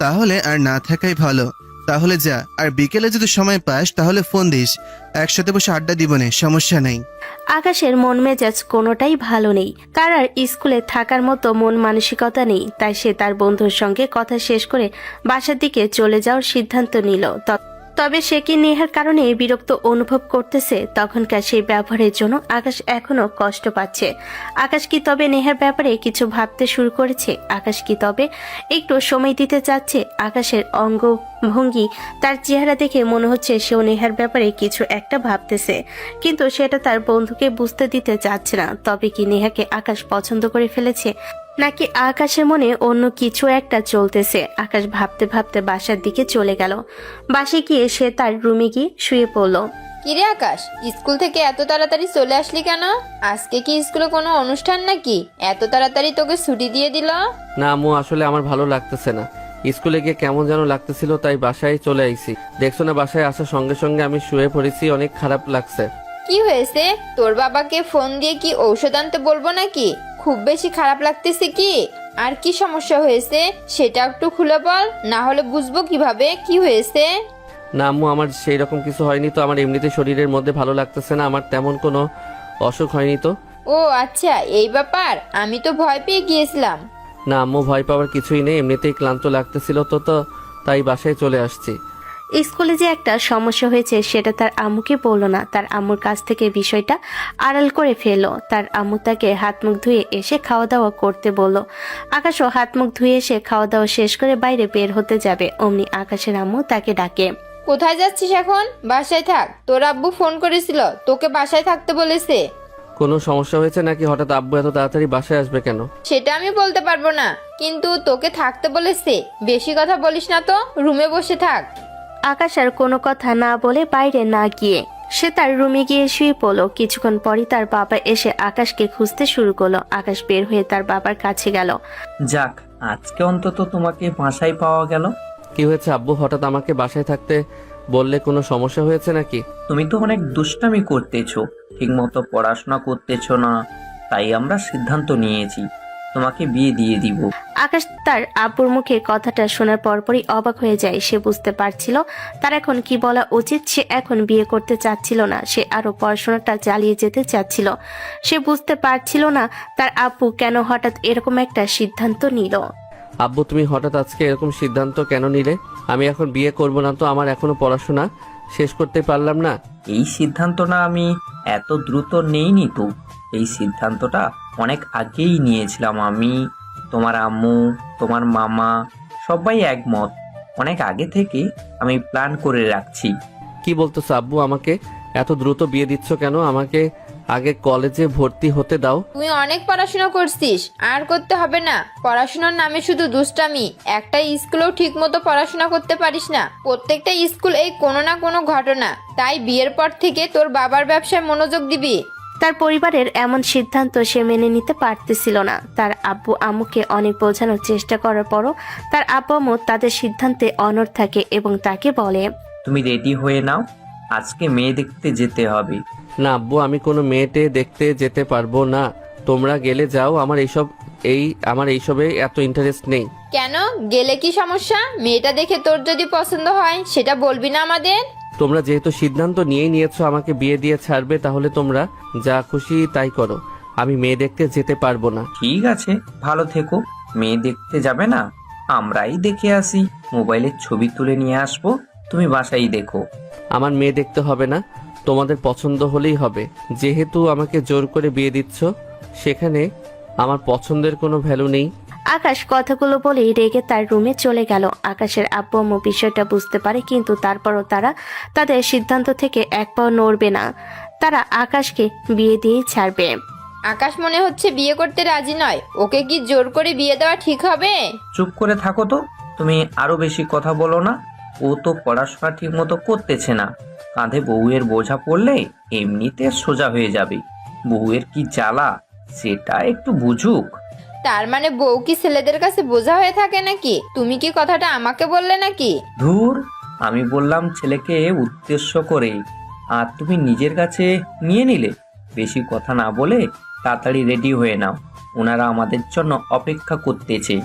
তাহলে আর না থাকাই ভালো। তাহলে যা, আর বিকেলে যদি সময় পাস তাহলে ফোন দিস, একসাথে বসে আড্ডা দিবনে, সমস্যা নেই। আকাশের মন মেজাজ কোনোটাই ভালো নেই। তার আর স্কুলে থাকার মতো মন মানসিকতা নেই। তাই সে তার বন্ধুর সঙ্গে কথা শেষ করে বাসার দিকে চলে যাওয়ার সিদ্ধান্ত নিল। তবে সে কি নেহার কারণে বিরক্ত অনুভব করতেছে? তখনকার সেই ব্যবহারের জন্য আকাশ এখনো কষ্ট পাচ্ছে। আকাশ কি তবে নেহার ব্যাপারে কিছু ভাবতে শুরু করেছে? আকাশ কি তবে একটু সময় দিতে চাচ্ছে? আকাশের অঙ্গ ভঙ্গি, তার চেহারা দেখে মনে হচ্ছে সেও নেহার ব্যাপারে কিছু একটা ভাবতেছে, কিন্তু সেটা তার বন্ধুকে বুঝতে দিতে চাচ্ছে না। তবে কি নেহাকে আকাশ পছন্দ করে ফেলেছে, নাকি আকাশের মনে অন্য কিছু একটা চলতেছে? আকাশ ভাবতে ভাবতে বাসার দিকে চলে গেল। বাসে গিয়ে সে তার রুমে গিয়ে শুয়ে পড়ল। কিরে আকাশ, স্কুল থেকে এত তাড়াতাড়ি চলে আসলি কেন? আজকে কি স্কুলে কোনো অনুষ্ঠান নাকি? এত তাড়াতাড়ি তোকে ছুটি দিয়ে দিল? না আম্মু, আসলে আমার ভালো লাগতেছে না। স্কুলে গিয়ে কেমন যেন লাগতেছিল, তাই বাসায় চলে আইছি। দেখছো না, বাসায় আসার সঙ্গে সঙ্গে আমি শুয়ে পড়েছি, অনেক খারাপ লাগছে। কি হয়েছে? তোর বাবাকে ফোন দিয়ে কি ঔষধ আনতে বলবো নাকি? খুব বেশি খারাপ লাগতেছে কি? আর কি সমস্যা হয়েছে সেটা একটু খুলে বল, না হলে বুঝবো কিভাবে কি হয়েছে। না আম্মু, আমার সেই রকম কিছু হয়নি তো। আমার এমনিতে শরীরের মধ্যে ভালো লাগতেছে না, আমার তেমন কোনো অসুখ হয়নি তো। ও আচ্ছা, এই ব্যাপার। আমি তো ভয় পেয়ে গিয়েছিলাম। না আম্মু, ভয় পাওয়ার কিছুই নেই, এমনিতেই ক্লান্ত লাগতেছিল তো তাই বাসায় চলে আসছি। স্কুলে যে একটা সমস্যা হয়েছে সেটা তার আম্মুকে বলল না। তার আম্মুর কাছ থেকে বিষয়টা আড়াল করে ফেললো। তার আম্মু তাকে হাত মুখ ধুয়ে এসে খাওয়া দাওয়া করতে বলল। আকাশও হাত মুখ ধুয়ে এসে খাওয়া দাওয়া শেষ করে বাইরে বের হতে যাবে, অমনি আকাশের আম্মু তাকে ডাকে। কোথায় যাচ্ছিস এখন? বাসায় থাক, তোর আব্বু ফোন করেছিল, তোকে বাসায় থাকতে বলেছে। কোনো সমস্যা হয়েছে নাকি? হঠাৎ আব্বু এত তাড়াতাড়ি বাসায় আসবে কেন? সেটা আমি বলতে পারবো না, কিন্তু তোকে থাকতে বলেছে। বেশি কথা বলিস না তো, রুমে বসে থাক। আকাশ আর কোনো কথা না বলে বাইরে না গিয়ে সে তার রুমে গিয়ে শুয়ে পড়লো। কিছুক্ষণ পরই তার বাবা এসে আকাশকে খুঁজতে শুরু করলো। আকাশ বের হয়ে তার বাবার কাছে গেল। যাক, আজকে অন্তত তোমাকে বাসায় পাওয়া গেল। কি হয়েছে আব্বু, হঠাৎ আমাকে বাসায় থাকতে বললে? কোনো সমস্যা হয়েছে নাকি? তুমি তো অনেক দুষ্টামি করতেছো, ঠিকমতো পড়াশোনা করতেছো না, তাই আমরা সিদ্ধান্ত নিয়েছি তোমাকে বিয়ে দিয়ে দিব। আকাশ তার আব্বুর মুখে কথাটা শোনার পরপরই অবাক হয়ে যায়। সে বুঝতে পারছিল তার এখন কি বলা উচিত। সে এখন বিয়ে করতে চাচ্ছিল না, সে আরো পড়াশোনাটা চালিয়ে যেতে চাচ্ছিল। সে বুঝতে পারছিল না তার আব্বু কেন হঠাৎ এরকম একটা সিদ্ধান্ত নিল। আব্বু, তুমি হঠাৎ আজকে এরকম সিদ্ধান্ত কেন নিলে? আমি এখন বিয়ে করব না তো? আমার এখনো পড়াশোনা শেষ করতে পারলাম না। এই সিদ্ধান্তটা আমি এত দ্রুত নেইনি তো, এই সিদ্ধান্তটা অনেক আগেই নিয়েছিলাম আমি। তোমার আম্মু, তোমার মামা সবাই একমত। অনেক আগে থেকে আমি প্ল্যান করে রাখছি। কি বলতেছো আব্বু? আমাকে এত দ্রুত বিয়ে দিচ্ছ কেন? আমাকে আগে কলেজে ভর্তি হতে দাও। তুই অনেক পড়াশোনা করছিস, আর করতে হবে না। পড়াশোনার নামে শুধু দুষ্টামি। একটা স্কুলেও ঠিক মতো পড়াশোনা করতে পারিস না। প্রত্যেকটা স্কুল এই কোনো না কোনো ঘটনা। তাই বিয়ের পর থেকে তোর বাবার ব্যবসায় মনোযোগ দিবি। তার পরিবারের এমন সিদ্ধান্ত সে মেনে নিতে পারতেছিল না। তার আব্বু আম্মুকে অনেক বোঝানোর চেষ্টা করার পরও তার আব্বু আম্মু তাদের সিদ্ধান্তে অনড় থাকে এবং তাকে বলে, তুমি রেডি হয়ে নাও, আজকে মেয়ে দেখতে যেতে হবে। না আব্বু, আমি কোনো মেয়েটে দেখতে যেতে পারবো না। তোমরা গেলে যাও, আমার এইসবে এত ইন্টারেস্ট নেই। কেন? গেলে কি সমস্যা? মেয়েটা দেখে তোর যদি পছন্দ হয় সেটা বলবি না আমাদের? তোমরা যেহেতু সিদ্ধান্ত নিয়েই নিয়েছো আমাকে বিয়ে দিয়ে ছাড়বে, তাহলে তোমরা যা খুশি তাই করো। আমি মেয়ে দেখতে যেতে পারবো না। ঠিক আছে, ভালো থেকো। মেয়ে দেখতে যাবে না, আমরাই দেখে আসি। মোবাইলের ছবি তুলে নিয়ে আসবো, তুমি বাসায় দেখো। আমার মেয়ে দেখতে হবে না, তোমাদের পছন্দ হলেই হবে। যেহেতু আমাকে জোর করে বিয়ে দিচ্ছ, সেখানে আমার পছন্দের কোনো ভ্যালু নেই। আকাশ কথাগুলো বলেই রেগে তার রুমে চলে গেল। আকাশের আব্বু আম্মু বিষয়টা বুঝতে পারে, কিন্তু তারপরও তারা তাদের সিদ্ধান্ত থেকে এক পাও নড়বে না। তারা আকাশকে বিয়ে দিয়েই ছাড়বে। আকাশ মনে হচ্ছে বিয়ে করতে রাজি নয়। ওকে কি জোর করে বিয়ে দেওয়া ঠিক হবে? চুপ করে থাকো তো, তুমি আরো বেশি কথা বলো না। ও তো পড়াশোনা ঠিক মতো করতেছে না। কাঁধে বউয়ের বোঝা পড়লে এমনিতে সোজা হয়ে যাবে। বউয়ের কি জ্বালা সেটা একটু বুঝুক। তার মানে বউ কি ছেলেদের কাছে বোঝা হয়ে থাকে নাকি? তুমি কি কথাটা আমাকে বললে নাকি? ধুর, আমি বললাম ছেলেকে উদ্দেশ্য করে, আর তুমি নিজের কাছে নিয়ে নিলে। বেশি কথা না বলে তাড়াতাড়ি রেডি হয়ে নাও, ওনারা আমাদের জন্য অপেক্ষা করতেছে।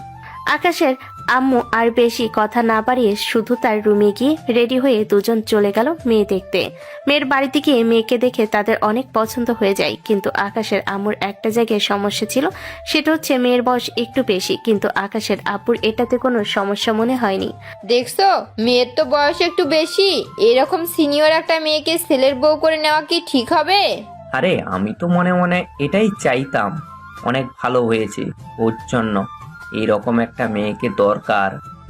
আকাশের আম্মু আর বেশি কথা না বাড়িয়ে শুধু তার রুমে গিয়ে রেডি হয়ে দুজন চলে গেল মেয়ে দেখতে। মেয়ের বাড়িতে গিয়ে মেয়েকে দেখে তাদের অনেক পছন্দ হয়ে যায়, কিন্তু আকাশের আম্মুর একটা জায়গায় সমস্যা ছিল। সেটা হচ্ছে মেয়ের বয়স একটু বেশি, কিন্তু আকাশের আব্বুর এটাতে কোনো সমস্যা মনে হয়নি। দেখছো, মেয়ের তো বয়স একটু বেশি। এরকম সিনিয়র একটা মেয়েকে ছেলের বউ করে নেওয়া কি ঠিক হবে? আরে আমি তো মনে মনে এটাই চাইতাম। অনেক ভালো হয়েছে ওর জন্য। এইরকম একটা মেয়েকে দরকার,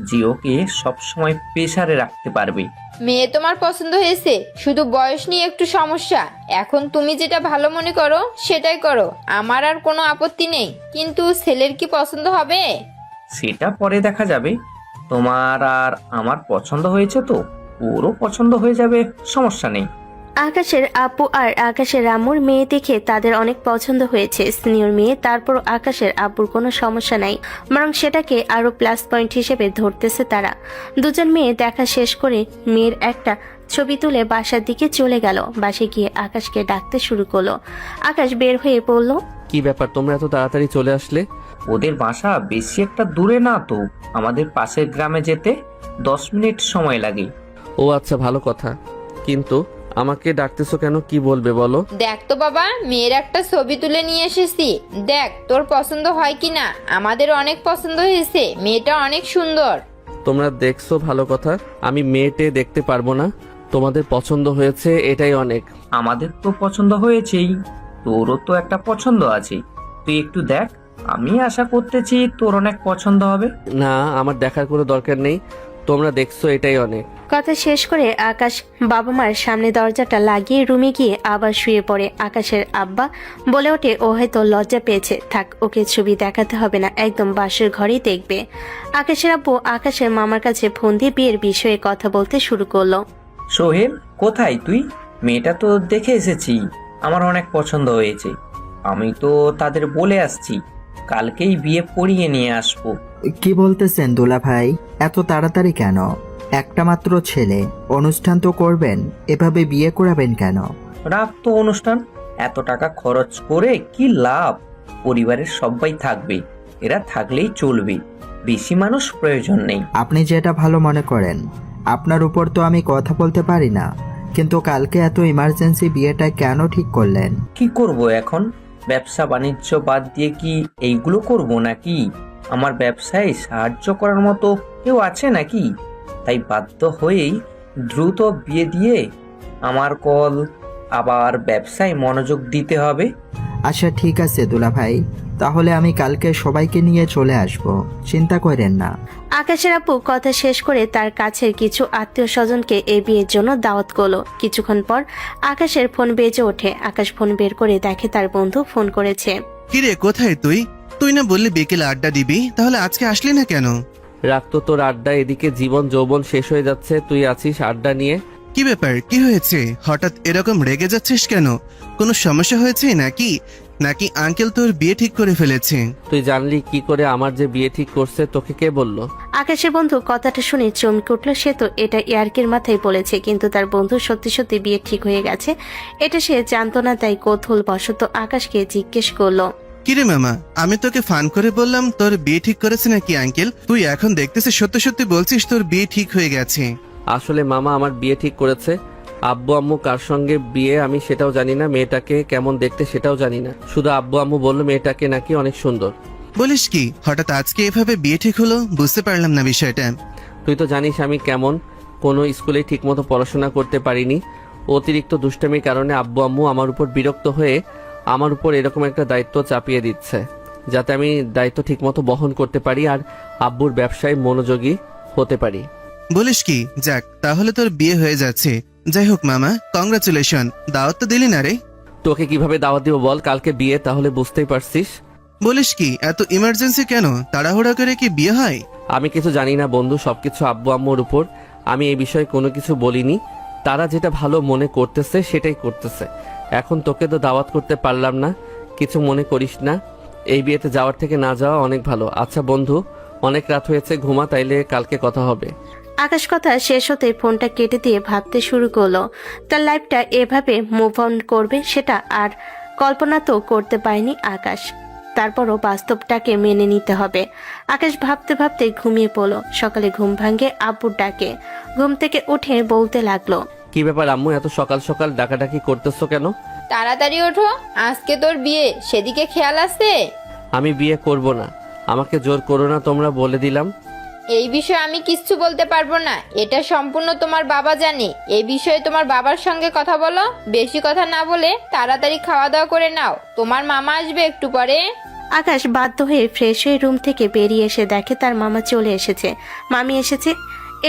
যে ওকে সবসময় প্রেসারে রাখতে পারবে। মেয়ে তোমার পছন্দ হয়েছে, শুধু বয়স নিয়ে একটু সমস্যা। এখন তুমি যেটা ভালো মনে করো সেটাই করো, আমার আর কোনো আপত্তি নেই। কিন্তু ছেলের কি পছন্দ হবে? সেটা পরে দেখা যাবে। তোমার আর আমার পছন্দ হয়েছে তো, ওরও পছন্দ হয়ে যাবে, সমস্যা নেই। আকাশের আব্বু আর আকাশের আম্মুর মেয়ে দেখে তাদের অনেক পছন্দ হয়েছে। সিনিয়র মেয়ে, তারপর আকাশের আব্বুর কোনো সমস্যা নাই, বরং সেটাকে আরো প্লাস পয়েন্ট হিসেবে ধরতেছে তারা। দুজন মেয়ে দেখা শেষ করে মেয়ের একটা ছবি তুলে বাসার দিকে চলে গেল। বাসে গিয়ে আকাশকে ডাকতে শুরু করলো। আকাশ বের হয়ে বলল, কি ব্যাপার, তোমরা এত তাড়াতাড়ি চলে আসলে? ওদের বাসা বেশি একটা দূরে না তো, আমাদের পাশের গ্রামে যেতে 10 মিনিট সময় লাগে। ও আচ্ছা, ভালো কথা। কিন্তু আমাকে ডাকতেছো কেন? কি বলবে বলো? দেখ তো বাবা, মেয়ের একটা ছবি তুলে নিয়ে এসেছি। দেখ তোর পছন্দ হয় কিনা। আমাদের অনেক পছন্দ হয়েছে, মেয়েটা অনেক সুন্দর। তোমরা দেখছো, ভালো কথা। আমি মেয়েটে দেখতে পারবো না। তোমাদের পছন্দ হয়েছে, এটাই অনেক। আমাদের তো পছন্দ হয়েছেই, তোরও তো একটা পছন্দ আছে। তুই একটু দেখ, আমি আশা করতেছি তোর অনেক পছন্দ হবে। না, আমার দেখার কোনো দরকার নেই। তোমরা দেখছো, এটাই অনেক। কথা শেষ করে আকাশ বাবা মার সামনে দরজাটা লাগিয়ে রুমে গিয়ে আবার শুয়ে পড়ে। আকাশের আব্বা বলে ওঠে ও হয়তো লজ্জা পেয়েছে, থাক, ওকে ছবি দেখাতে হবে না, একদম বাসের ঘরেই দেখবে। আকাশের আব্বু আকাশের মামার কাছে ফোন দিয়ে বিয়ের বিষয়ে কথা বলতে শুরু করলো। সোহেল, কোথায় তুই? মেয়েটা তো দেখে এসেছি, আমার অনেক পছন্দ হয়েছে। আমি তো তাদের বলে আসছি কালকেই বিয়ে পড়িয়ে নিয়ে আসবো। কি বলতেছেন দুলা ভাই? এত তাড়াতাড়ি কেন? একটা মাত্র ছেলে, অনুষ্ঠান তো করবেন, এভাবে বিয়ে করাবেন কেন? রাত তো অনুষ্ঠান, এত টাকা খরচ করে কি লাভ? পরিবারের সবাই থাকবে, এরা থাকলেই চলবে, বেশি মানুষ প্রয়োজন নেই। আপনি যেটা ভালো মনে করেন। আপনার উপর তো আমি কথা বলতে পারি না, কিন্তু কালকে এত ইমার্জেন্সি বিয়েটা কেন ঠিক করলেন? কি করব এখন? ব্যবসা বাণিজ্য বাদ দিয়ে কি এইগুলো করব নাকি? আমার ব্যবসায় সাহায্য করার মতো কেউ আছে নাকি? তাই বাধ্য হয়েই দ্রুত বিয়ে দিয়ে আমার আবার ব্যবসায় মনোযোগ দিতে হবে। আচ্ছা ঠিক আছে দুলা ভাই, তাহলে আমি কালকে সবাইকে নিয়ে চলে আসব, চিন্তা করেন না। আকাশের আপু কথা শেষ করে তার কাছের কিছু আত্মীয় স্বজনকে এই বিয়ের জন্য দাওয়াত করলো। কিছুক্ষণ পর আকাশের ফোন বেজে ওঠে। আকাশ ফোন বের করে দেখে তার বন্ধু ফোন করেছে। কিরে কোথায় তুই? তুই না বললি বিকেলে আড্ডা দিবি, তাহলে আজকে আসলি না কেন? রাখতো তোর আড্ডা, এদিকে জীবন যৌবন শেষ হয়ে যাচ্ছে, তুই আছিস আড্ডা নিয়ে। কি ব্যাপার, কি হয়েছে? হঠাৎ এরকম রেগে যাচ্ছিস কেন? কোনো সমস্যা হয়েছে নাকি? নাকি আঙ্কেল তোর বিয়ে ঠিক করে ফেলেছে? তুই জানলি কি করে আমার যে বিয়ে ঠিক করছে? তোকে কে বললো? আকাশের বন্ধু কথাটা শুনে চমকে উঠল। সে তো এটা ইয়ার্কির মাথায় বলেছে, কিন্তু তার বন্ধু সত্যি সত্যি বিয়ে ঠিক হয়ে গেছে এটা সে জানতো না, তাই কৌতূহল বশত আকাশকে জিজ্ঞেস করলো। কিরে মামা, আমি তোকে ফান করে বললাম তোর বিয়ে ঠিক করেছে নাকি আঙ্কেল? তুই এখন দেখতেছিস সত্যি সত্যি বলছিস তোর বিয়ে ঠিক হয়ে গেছে। আসলে মামা আমার বিয়ে ঠিক করেছে। আব্বু আম্মু কার সঙ্গে বিয়ে আমি সেটাও জানি না, মেয়েটাকে কেমন দেখতে সেটাও জানি না। শুধু আব্বু আম্মু বললো মেয়েটাকে নাকি অনেক সুন্দর। বলিস কি, হঠাৎ আজকে এভাবে বিয়ে ঠিক হলো? বুঝতে পারলাম না বিষয়টা। তুই তো জানিস আমি কেমন, কোনো স্কুলে ঠিকমতো পড়াশোনা করতে পারিনি। অতিরিক্ত দুষ্টামির কারণে আব্বু আম্মু আমার উপর বিরক্ত হয়ে আমার উপর এরকম একটা দায়িত্ব চাপিয়ে দিচ্ছে, যাতে আমি দায়িত্ব ঠিকমতো বহন করতে পারি আর আব্বুর ব্যবসায় মনোযোগী হতে পারি। বলিস কি, যাক তাহলে তোর বিয়ে হয়ে যাচ্ছে। যাই হোক মামা, কংগ্রাচুলেশন। দাওয়াত তো দিলি না রে? তোকে কিভাবে দাওয়াত দিব বল, কালকে বিয়ে, তাহলে বুঝতেই পারছিস। বলিস কি, এত ইমার্জেন্সি কেন? তাড়াহুড়া করে কি বিয়ে হয়? আমি কিছু জানি না বন্ধু, সবকিছু আব্বু আম্মুর উপর। আমি এই বিষয়ে কোনো কিছু বলিনি, তারা যেটা ভালো মনে করতেছে সেটাই করতেছে। এখন তোকে তো দাওয়াত করতে পারলাম না, কিছু মনে করিস না। এই বিয়েতে যাওয়ার থেকে না যাওয়া অনেক ভালো। আচ্ছা বন্ধু, অনেক রাত হয়েছে, ঘুমা, তাইলে কালকে কথা হবে। আকাশ কথা শেষ হতে ফোনটা কেটে দিয়ে ভাবতে শুরু করলো। তার লাইফটা এভাবে মুভ অন করবে সেটা আর কল্পনা তো করতে পারেনি আকাশ। তারপরও বাস্তবটাকে মেনে নিতে হবে। আকাশ ভাবতে ভাবতে ঘুমিয়ে পড়লো। সকালে ঘুম ভাঙে আব্বুর ডাকে। ঘুম থেকে উঠে বলতে লাগলো। কি ব্যাপার আম্মু, এত সকাল সকাল ডাকাডাকি করতেছো কেন? তাড়াতাড়ি ওঠো, আজকে তোর বিয়ে, সেদিকে খেয়াল আছে? আমি বিয়ে করব না, আমাকে জোর করো না তোমরা, বলে দিলাম। এই বিষয়ে আমি কিচ্ছু বলতে পারবো না, এটা সম্পূর্ণ তোমার বাবা জানে। এই বিষয়ে তোমার বাবার সঙ্গে কথা বলো। বেশি কথা না বলে তাড়াতাড়ি খাওয়া দাওয়া করে নাও, তোমার মামা আসবে একটু পরে। আকাশ বাধ্য হয়ে ফ্রেশ হয়ে রুম থেকে বেরিয়ে এসে দেখে তার মামা চলে এসেছে, মামি এসেছে,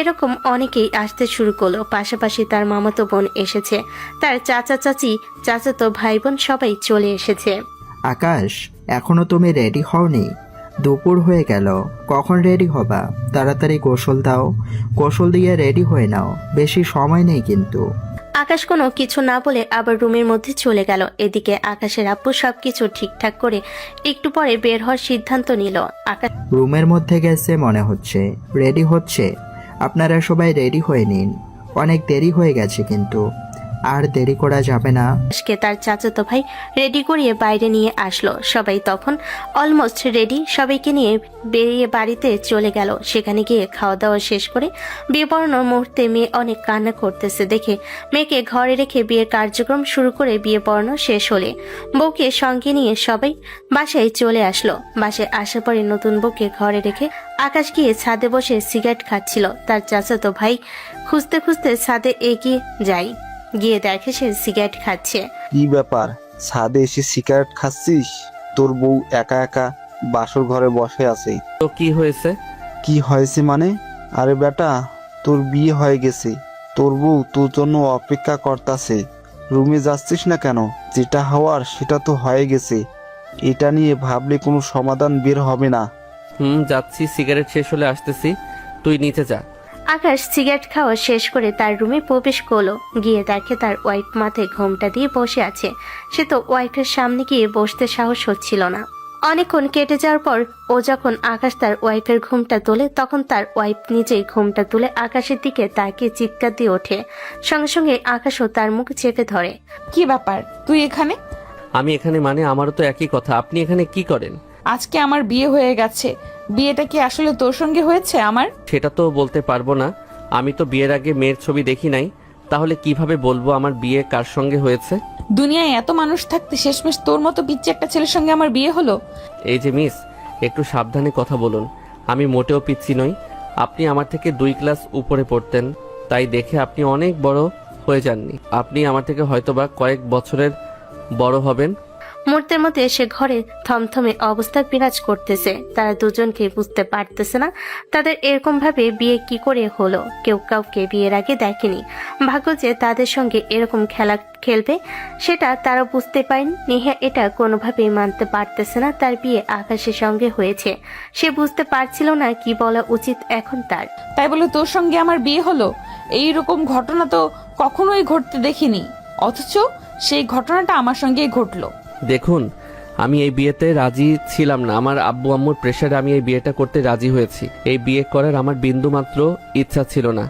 এরকম অনেকেই আসতে শুরু করলো। পাশাপাশি তার মামাতো বোন এসেছে, তার চাচা চাচি, চাচাতো ভাই বোন সবাই চলে এসেছে। আকাশ, এখনো তুমি রেডি হওনি? দুপুর হয়ে গেল, কখন রেডি হবা? তাড়াতাড়ি গোসল দাও, গোসল দিয়ে রেডি হয়ে নাও, বেশি সময় নেই কিন্তু। আকাশ কোনো কিছু না বলে আবার রুমের মধ্যে চলে গেল। এদিকে আকাশের আব্বু সবকিছু ঠিকঠাক করে একটু পরে বের হওয়ার সিদ্ধান্ত নিল। আকাশ রুমের মধ্যে গেছে মনে হচ্ছে, রেডি হচ্ছে। আপনারা সবাই রেডি হয়ে নিন, অনেক দেরি হয়ে গেছে কিন্তু, আর দেরি করা যাবে না। আকাশকে তার চাচাতো ভাই রেডি করিয়ে বাইরে নিয়ে আসলো। সবাই তখন অলমোস্ট রেডি। সবাইকে নিয়ে বেরিয়ে বাড়িতে চলে গেল। সেখানে গিয়ে খাওয়া দাওয়া শেষ করে বিয়ে পড়ানোর মুহূর্তে মেয়ে অনেক কান্না করতেছে দেখে মেয়েকে ঘরে রেখে বিয়ের কার্যক্রম শুরু করে বিয়ে পড়ানো শেষ হলে বউকে সঙ্গে নিয়ে সবাই বাসায় চলে আসলো। বাসায় আসার পরে নতুন বউকে ঘরে রেখে আকাশ গিয়ে ছাদে বসে সিগারেট খাচ্ছিল। তার চাচাতো ভাই খুঁজতে খুঁজতে ছাদে এগিয়ে যায়, গিয়ে দেখে সে সিগারেট খাচ্ছে। কি ব্যাপার, ছাদে এসে সিগারেট খাচ্ছিস? তোর বউ একা একা বাসর ঘরে বসে আছে। তো কি হয়েছে? কি হয়েছে মানে? আরে বেটা, তোর বিয়ে হয়ে গেছে, তোর বউ তোর জন্য অপেক্ষা করতেছে। রুমে যাচ্ছিস না কেন? যেটা হওয়ার সেটা তো হয়ে গেছে, এটা নিয়ে ভাবলে কোনো সমাধান বের হবে না। যাচ্ছি, সিগারেট শেষ হলে আসতেছি, তুই নিচে যা। আকাশ সিগারেট খাওয়া শেষ করে তার রুমে প্রবেশ করলো। গিয়ে দেখে তার ওয়াইফ মাথায় ঘোমটা দিয়ে বসে আছে। সে তো ওয়াইফের সামনে গিয়ে বসতে সাহস হচ্ছিল না। অনেকক্ষণ কেটে যাওয়ার পর ও যখন আকাশ তার ওয়াইফের ঘুমটা তোলে, তখন তার ওয়াইফ নিজেই ঘুমটা তুলে আকাশের দিকে তাকিয়ে চিৎকার দিয়ে ওঠে। সঙ্গে সঙ্গে আকাশও তার মুখ চেপে ধরে। কি ব্যাপার, তুই এখানে? আমি এখানে মানে? আমারও তো একই কথা, আপনি এখানে কি করেন? আজকে আমার বিয়ে হয়ে গেছে। বিয়েটা কি আসলে তোর সঙ্গে হয়েছে আমার? সেটা তো বলতে পারবো না, আমি তো বিয়ের আগে মেয়ের ছবি দেখি নাই, তাহলে কিভাবে বলবো আমার বিয়ে কার সঙ্গে হয়েছে? দুনিয়ায় এত মানুষ থাকতে শেষমেশ তোর মতো পিচ্চি একটা ছেলের সঙ্গে আমার বিয়ে হলো। এই যে মিস, একটু সাবধানে কথা বলুন, আমি মোটেও পিচ্ছি নই। আপনি আমার থেকে 2 ক্লাস উপরে পড়তেন, তাই দেখে আপনি অনেক বড় হয়ে যাননি। আপনি আমার থেকে হয়তোবা কয়েক বছরের বড় হবেন। মুহূর্তের মধ্যে সে ঘরে থমথমে অবস্থা বিরাজ করতেছে। তারা দুজনকে বুঝতে পারতেছে না তাদের এরকম ভাবে বিয়ে কি করে হলো। কেউ কাউকে বিয়ের আগে দেখেনি। ভাগ্য যে তাদের সঙ্গে এরকম খেলা খেলবে সেটা তারা বুঝতে পারেনি। নেহা এটা কোনোভাবেই মানতে পারতেছে না তার বিয়ে আকাশের সঙ্গে হয়েছে। সে বুঝতে পারছিল না কি বলা উচিত এখন তার। তাই বলে তোর সঙ্গে আমার বিয়ে হলো, এই রকম ঘটনা তো কখনোই ঘটতে দেখিনি, অথচ সেই ঘটনাটা আমার সঙ্গেই ঘটলো। দেখুন, আমি এই বিয়েতে রাজি ছিলাম না। আমার আব্বু আম্মুর প্রেশারে আমি এই বিয়েটা করতে রাজি হয়েছি। এই বিয়ে করার আমার বিন্দুমাত্র ইচ্ছা ছিল না।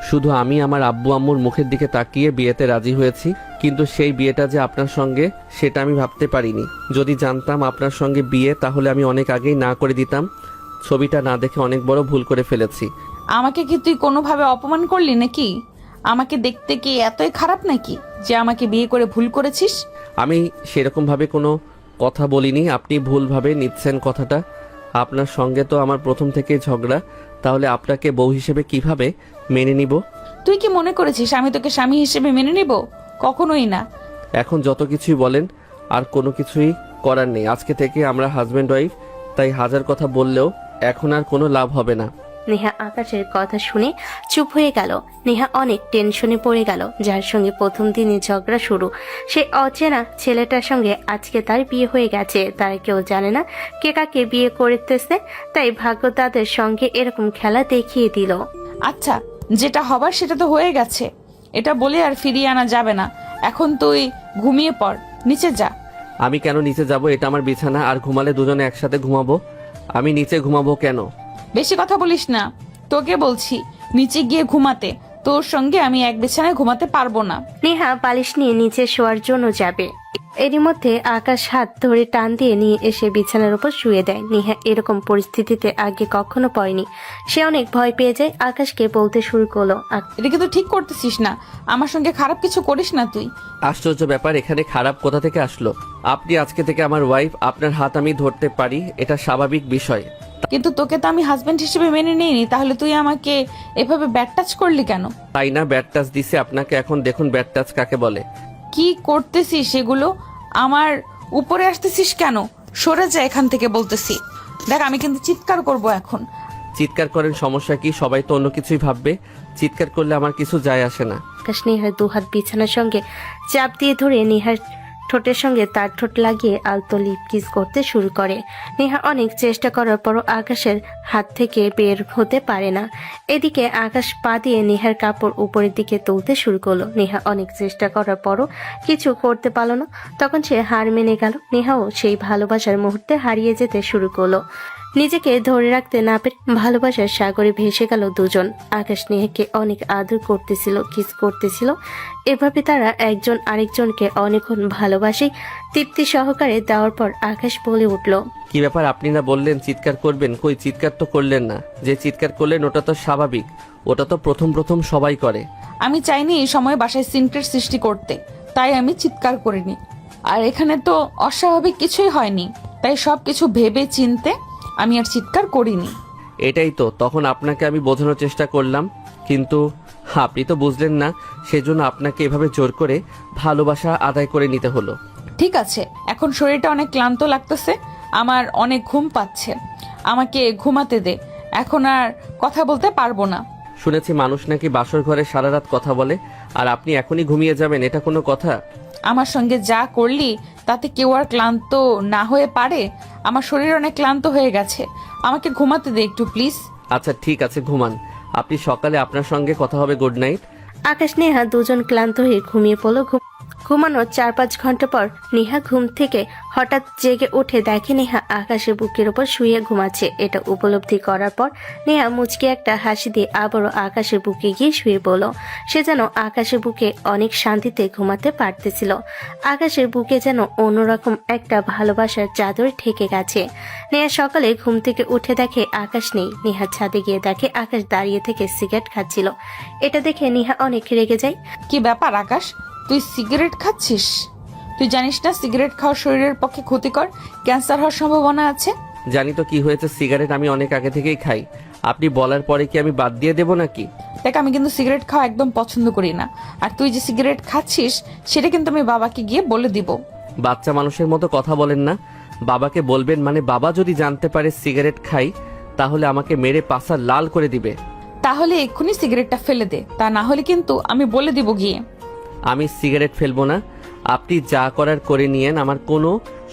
শুধু আমি আমার আব্বু আম্মুর মুখের দিকে তাকিয়ে বিয়েতে রাজি হয়েছি। কিন্তু সেই বিয়েটা যে আপনার সঙ্গে, সেটা আমি ভাবতে পারিনি। যদি জানতাম আপনার সঙ্গে বিয়ে, তাহলে আমি অনেক আগেই না করে দিতাম। ছবিটা না দেখে অনেক বড় ভুল করে ফেলেছি। আমাকে কি তুই কোনোভাবে অপমান করলি নাকি? আমাকে দেখতে কি এতই খারাপ নাকি যে আমাকে বিয়ে করে ভুল করেছিস? আমি সেরকমভাবে কোনো কথা বলিনি, আপনি ভুলভাবে নিচ্ছেন কথাটা। আপনার সঙ্গে তো আমার প্রথম থেকেই ঝগড়া, তাহলে আপনাকে বউ হিসেবে কিভাবে মেনে নিব? তুই কি মনে করেছিস আমি তোকে স্বামী হিসেবে মেনে নিব? কখনোই না। এখন যত কিছুই বলেন, আর কোনো কিছুই করার নেই। আজকে থেকে আমরা হাজব্যান্ড ওয়াইফ, তাই হাজার কথা বললেও এখন আর কোনো লাভ হবে না। নেহা আকাশের কথা শুনে চুপ হয়ে গেল। নেহা অনেক টেনশনে পড়ে গেল। যার সঙ্গে প্রথম দিনে ঝগড়া শুরু, সে অচেনা ছেলেটার সঙ্গে আজকে তার বিয়ে হয়ে গেছে। তারা কেউ জানে না কে কাকে বিয়ে করতেছে, তাই ভাগ্য তাদের সঙ্গে এরকম খেলা দেখিয়ে দিল। আচ্ছা, যেটা হবার সেটা তো হয়ে গেছে, এটা বলে আর ফিরিয়ে আনা যাবে না। এখন তুই ঘুমিয়ে পড়, নিচে যা। আমি কেন নিচে যাব? এটা আমার বিছানা, আর ঘুমালে দুজনে একসাথে ঘুমাবো। আমি নিচে ঘুমাবো কেন? বেশি কথা বলিস না, তোকে বলছি নিচে গিয়ে ঘুমাতে। তোর সঙ্গে আমি এক বিছানায় ঘুমাতে পারবো না। নেহা বালিশ নিয়ে নিচে শোয়ার জন্য যাবে, এরই মধ্যে আকাশ হাত ধরে টান দিয়ে নিয়ে এসে বিছানার উপর শুয়ে দেয়। নেহা এরকম পরিস্থিতিতে আগে কখনো পড়েনি। সে অনেক ভয় পেয়ে যায়। আকাশকে বলতে শুরু করলো, এটাকে তো ঠিক করতেছিস না, আমার সঙ্গে খারাপ কিছু করিস না তুই। আশ্চর্য ব্যাপার, এখানে খারাপ কোথা থেকে আসলো? আপনি আজকে থেকে আমার ওয়াইফ, আপনার হাত আমি ধরতে পারি, এটা স্বাভাবিক বিষয়। কিন্তু তোকে তো আমি হাজবেন্ড হিসেবে মেনে নিইনি, তাহলে তুই আমাকে এভাবে ব্যাড টাচ করলি কেন? তাই না ব্যাড টাচ দিছে আপনাকে? এখন দেখুন ব্যাড টাচ কাকে বলে। কি করতেছিস সেগুলো? আমার উপরে আসতেছিস কেন? সরে যা এখান থেকে বলতেছি। দেখ, আমি কিন্তু চিৎকার করব এখন। চিৎকার করেন, সমস্যা কি? সবাই তো অন্য কিছুই ভাববে। চিৎকার করলে আমার কিছু যায় আসে না। আকাশ নেহার দুহাত বিছানার সঙ্গে চাপ দিয়ে ধরে নেহার ঠোঁটের সঙ্গে তার ঠোঁট লাগিয়ে আলতো লিপ কিস করতে শুরু করে। নেহা অনেক চেষ্টা করার পরও আকাশের হাত থেকে বের হতে পারে না। এদিকে আকাশ পা দিয়ে নেহার কাপড় উপরের দিকে তুলতে শুরু করলো। নেহা অনেক চেষ্টা করার পরও কিছু করতে পারল না। তখন সে হার মেনে গেল। নেহাও সেই ভালোবাসার মুহূর্তে হারিয়ে যেতে শুরু করলো। নিজেকে ধরে রাখতে না পেরে ভালোবাসার সাগরে ভেসে গেল দুজন। আকাশ নেহাকে অনেক আদর করতেছিল, কিস করতেছিল। এভাবে তারা একজন আরেকজনকে অনেকক্ষণ ভালোবাসি তৃপ্তি সহকারে দেওয়ার পর আকাশ বলে উঠল, কি ব্যাপার? আপনি না বললেন চিৎকার করবেন, কই চিৎকার তো করলেন না। যে চিৎকার করলেন ওটা তো স্বাভাবিক, ওটা তো প্রথম সবাই করে। আমি চাইনি এই সময় বাসায় সিনক্রেট সৃষ্টি করতে, তাই আমি চিৎকার করিনি। আর এখানে তো অস্বাভাবিক কিছুই হয়নি, তাই সবকিছু ভেবে চিনতে আমি আর চিৎকার করিনি। এটাই তো, তখন আপনাকে আমি বোঝানোর চেষ্টা করলাম, কিন্তু আপনি তো বুঝলেন না। সেজন্য আপনাকে এভাবে জোর করে ভালোবাসা আদায় করে নিতে হলো। ঠিক আছে, এখন শরীরটা অনেক ক্লান্ত লাগতেছে, আমার অনেক ঘুম পাচ্ছে, আমাকে ঘুমাতে দে। এখন আর কথা বলতে পারবো না। শুনেছি মানুষ নাকি বাসর ঘরে সারা রাত কথা বলে, আর আপনি এখনই ঘুমিয়ে যাবেন, এটা কোনো কথা? আমার সঙ্গে যা করলি তাতে কেউ আর ক্লান্ত না হয়ে পারে? আমার শরীর অনেক ক্লান্ত হয়ে গেছে, আমাকে ঘুমাতে দে একটু প্লিজ। আচ্ছা ঠিক আছে, ঘুমান। আপনি সকালে আপনার সঙ্গে কথা হবে। Good night. আকাশ নেহা দুজন ক্লান্ত হয়ে ঘুমিয়ে পড়লো। ঘুমানোর 4-5 ঘন্টা পর নেহা ঘুম থেকে হঠাৎ জেগে উঠে দেখে নেহা আকাশের বুকের উপর শুয়ে ঘুমাচ্ছে। এটা উপলব্ধি করার পর নেহা মুচকি একটা হাসি দিয়ে আবারও আকাশের বুকে গিয়ে শুয়ে পড়ল। সে যেন আকাশের বুকে অনেক শান্তিতে ঘুমাতে পারতেছিল। আকাশের বুকে যেন অন্যরকম একটা ভালোবাসার চাদর ঠেকে গেছে। নেহা সকালে ঘুম থেকে উঠে দেখে আকাশ নেই। নেহা ছাদে গিয়ে দেখে আকাশ দাঁড়িয়ে থেকে সিগারেট খাচ্ছিল। এটা দেখে নেহা অনেক রেগে যায়। কি ব্যাপার আকাশ, তুই সিগারেট খাচ্ছিস? তুই জানিস না সিগারেট খাওয়া শরীরের পক্ষে ক্ষতিকর, ক্যান্সার হওয়ার সম্ভাবনা আছে? জানি তো কি হয়েছে, সিগারেট আমি অনেক আগে থেকেই খাই। আপনি বলার পরে কি আমি বাদ দিয়ে দেব নাকি? দেখ, আমি কিন্তু সিগারেট খাওয়া একদম পছন্দ করি না, আর তুই যে সিগারেট খাচ্ছিস সেটা কিন্তু আমি বাবাকে গিয়ে বলে দিব। বাচ্চা মানুষের মতো কথা বলেন না। বাবাকে বলবেন, মানে বাবা যদি জানতে পারে সিগারেট খাই তাহলে আমাকে মেরে পাছা লাল করে দিবে। তাহলে এক্ষুনি সিগারেটটা ফেলে দে, তা না হলে কিন্তু আমি বলে দিব গিয়ে। আমি সিগারেট ফেলবো না, আপনি যা করার করে নিয়েন, আমার কোনো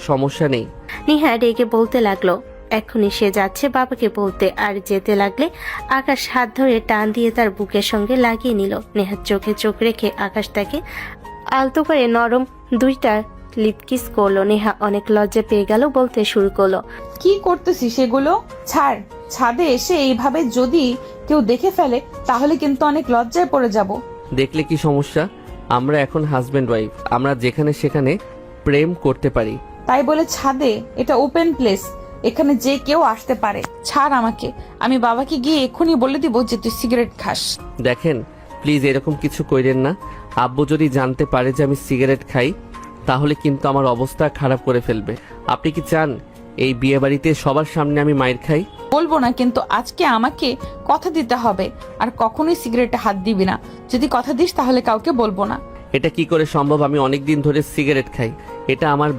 সমস্যা নেই। নেহা রেগে বলতে লাগলো। এক্ষুনি সে যাচ্ছে বাবাকে বলতে, আর যেতে লাগলে আকাশ হাত ধরে টান দিয়ে তার বুকের সঙ্গে লাগিয়ে নিল। নেহার চোখে চোখ রেখে আকাশ তাকে আলতো করে নরম দুইটা লিপ কিস করলো। নেহা অনেক লজ্জা পেয়ে গেল, বলতে শুরু করলো। কি করতেছিস সেগুলো? ছাড়। ছাদে এসে এইভাবে যদি কেউ দেখে ফেলে তাহলে কিন্তু অনেক লজ্জায় পড়ে যাব। দেখলে কি সমস্যা? আমরা এখন হাজব্যান্ড ওয়াইফ, আমরা যেখানে সেখানে প্রেম করতে পারি। তাই বলে ছাদে? এটা ওপেন প্লেস, এখানে যে কেউ আসতে পারে। ছাড় আমাকে, আমি বাবাকে গিয়ে এক্ষুনি বলে দিব যে তুই সিগারেট খাস। দেখেন প্লিজ এরকম কিছু কইরেন না। আব্বু যদি জানতে পারে যে আমি সিগারেট খাই তাহলে কিন্তু আমার অবস্থা খারাপ করে ফেলবে। আপনি কি চান এই বিয়ে বাড়িতে সবার সামনে আমি মাইর খাই? বলবো না, কিন্তু আজকে আমাকে কথা দিতে হবে, আর কখনোই সিগারেটে হাত দিবি না। যদি কথা দিস তাহলে কাউকে বলবো না। এটা কি করে সম্ভব? আমি অনেক দিন ধরে সিগারেট খাই, এটা আমার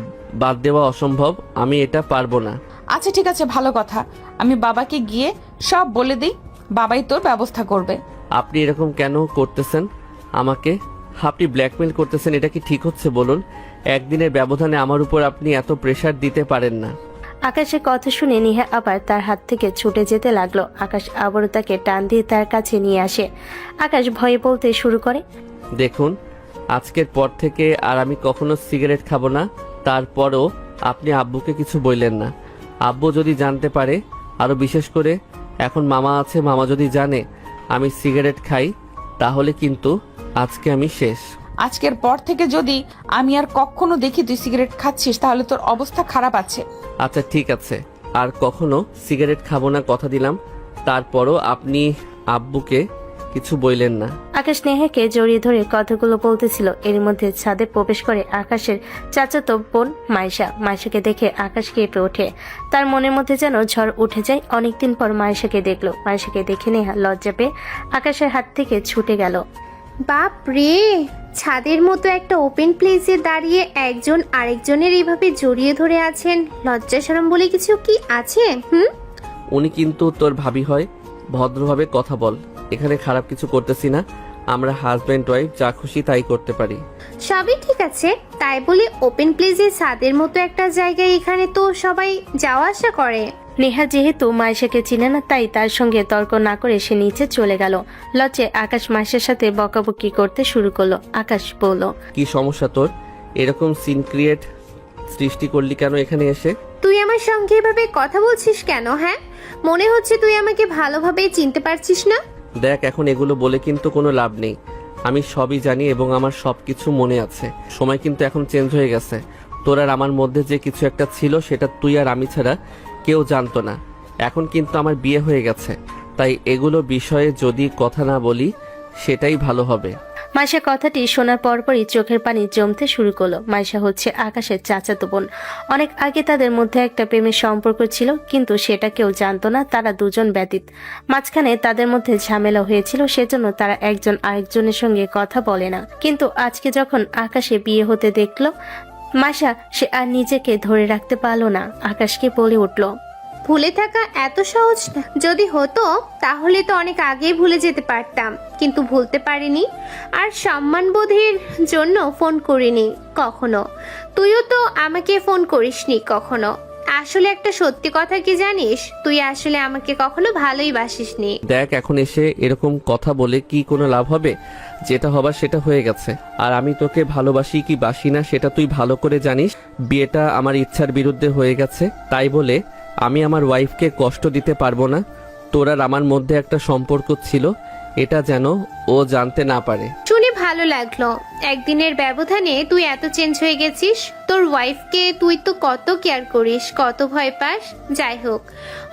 বাদ দেওয়া অসম্ভব, আমি এটা পারবো না। আচ্ছা ঠিক আছে, ভালো কথা, আমি বাবাকে গিয়ে সব বলে দিই, বাবাই তোর ব্যবস্থা করবে। আপনি এরকম কেন করতেছেন আমাকে? আপনি ব্ল্যাকমেল করতেছেন, এটা কি ঠিক হচ্ছে বলুন? একদিনের ব্যবধানে আমার উপর আপনি এত প্রেসার দিতে পারেন না। আকাশের কথা শুনে নেহা আবার তার হাত থেকে ছুটে যেতে লাগলো। আকাশ আবারও তাকে টান দিয়ে তার কাছে নিয়ে আসে। আকাশ ভয়ে বলতে শুরু করে। দেখুন, আজকের পর থেকে আর আমি কখনো সিগারেট খাবো না। তারপরও আপনি আব্বুকে কিছু বললেন না। আব্বু যদি জানতে পারে, আরও বিশেষ করে এখন মামা আছে, মামা যদি জানে আমি সিগারেট খাই তাহলে কিন্তু আজকে আমি শেষ। আজকের পর থেকে যদি আমি আর কখনো দেখি তুই সিগারেট খাচ্ছিস তাহলে তোর অবস্থা খারাপ আছে। আচ্ছা ঠিক আছে, আর কখনো সিগারেট খাবো না, কথা দিলাম। তারপরও আপনি আব্বুকে কিছু বললেন না। আকাশ নেহাকে জড়িয়ে ধরে কথাগুলো বলতেছিল, এর মধ্যে ছাদে প্রবেশ করে আকাশের চাচাতো বোন মাইশা। মাইশাকে দেখে আকাশ কেঁপে ওঠে, তার মনের মধ্যে যেন ঝড় উঠে যায়। অনেকদিন পর মাইশাকে দেখলো। মাইশাকে দেখে নেহা লজ্জা পেয়ে আকাশের হাত থেকে ছুটে গেল। বাপ রে, ছাদের মতো একটা ওপেন প্লেসে দাঁড়িয়ে একজন আরেকজনের এইভাবে জড়িয়ে ধরে আছেন, লজ্জা শরম বলে কিছু কি আছে? উনি কিন্তু তোর ভাবি হয়, ভদ্রভাবে কথা বল। এখানে খারাপ কিছু করতেছি না, আমরা হাজব্যান্ড ওয়াইফ, যা খুশি তাই করতে পারি। সবই ঠিক আছে, তাই বলে ওপেন প্লেসে ছাদের মতো একটা জায়গায় এখানে তো সবাই যাওয়া আসা করে। নেহা যেহেতু মাইশাকে চিনে না, তাই তার সঙ্গে তর্ক না করে সে নিচে চলে গেল। লজ্জে আকাশ মাইশার সাথে বকাবকি করতে শুরু করলো। আকাশ বলল, কি সমস্যা তোর? এরকম সিন ক্রিয়েট সৃষ্টি করলি কেন এখানে এসে? তুই আমার সঙ্গে এভাবে কথা বলছিস কেন? হ্যাঁ, মনে হচ্ছে তুই আমাকে ভালোভাবে চিনতে পারছিস না। দেখ, এখন এগুলো বলে কিন্তু কোনো লাভ নেই। আমি সবই জানি এবং আমার সবকিছু মনে আছে। সময় কিন্তু এখন চেঞ্জ হয়ে গেছে। তোর আর আমার মধ্যে যে কিছু একটা ছিল সেটা তুই আর আমি ছাড়া কেউ জানতো না। এখন কিন্তু আমার বিয়ে হয়ে গেছে, তাই এগুলো বিষয়ে যদি কথা না বলি সেটাই ভালো হবে। মাইশা কথাটি শোনার পরপরই চোখের পানি জমতে শুরু করলো। মাইশা হচ্ছে আকাশের চাচাতো বোন। অনেক আগে তাদের মধ্যে একটা প্রেমের সম্পর্ক ছিল, কিন্তু সেটা কেউ জানতো না, তারা দুজন ব্যতীত। মাঝখানে তাদের মধ্যে ঝামেলা হয়েছিল, সেজন্য তারা একজন আরেকজনের সঙ্গে কথা বলে না। কিন্তু আজকে যখন আকাশে বিয়ে হতে দেখলো মাইশা, সে আর নিজেকে ধরে রাখতে পারলো না। আকাশকে বলে উঠলো, ভুলে থাকা এত সহজ না। যদি হতো তাহলে তো অনেক আগেই ভুলে যেতে পারতাম, কিন্তু ভুলতে পারিনি। আর সম্মানবোধের জন্য ফোন করিনি কখনো। তুইও তো আমাকে ফোন করিসনি কখনো। আসলে একটা সত্যি কথা কি জানিস, তুই আসলে আমাকে কখনো ভালোই বাসিসনি। দেখ, এখন এসে এরকম কথা বলে কি কোনো লাভ হবে? যেটা হবার সেটা হয়ে গেছে। আর আমি তোকে ভালোবাসি কি বাসি না সেটা তুই ভালো করে জানিস। বিয়েটা আমার ইচ্ছার বিরুদ্ধে হয়ে গেছে, তাই বলে আমি আমার ওয়াইফকে কষ্ট দিতে পারবো না। তোর আর আমার মধ্যে একটা সম্পর্ক ছিল, এটা যেন ও জানতে না পারে। শুনে ভালো লাগলো, একদিনের ব্যবধানে তুই এত চেঞ্জ হয়ে গেছিস। তোর ওয়াইফকে তুই তো কত কেয়ার করিস, কত ভয় পাস। যাই হোক,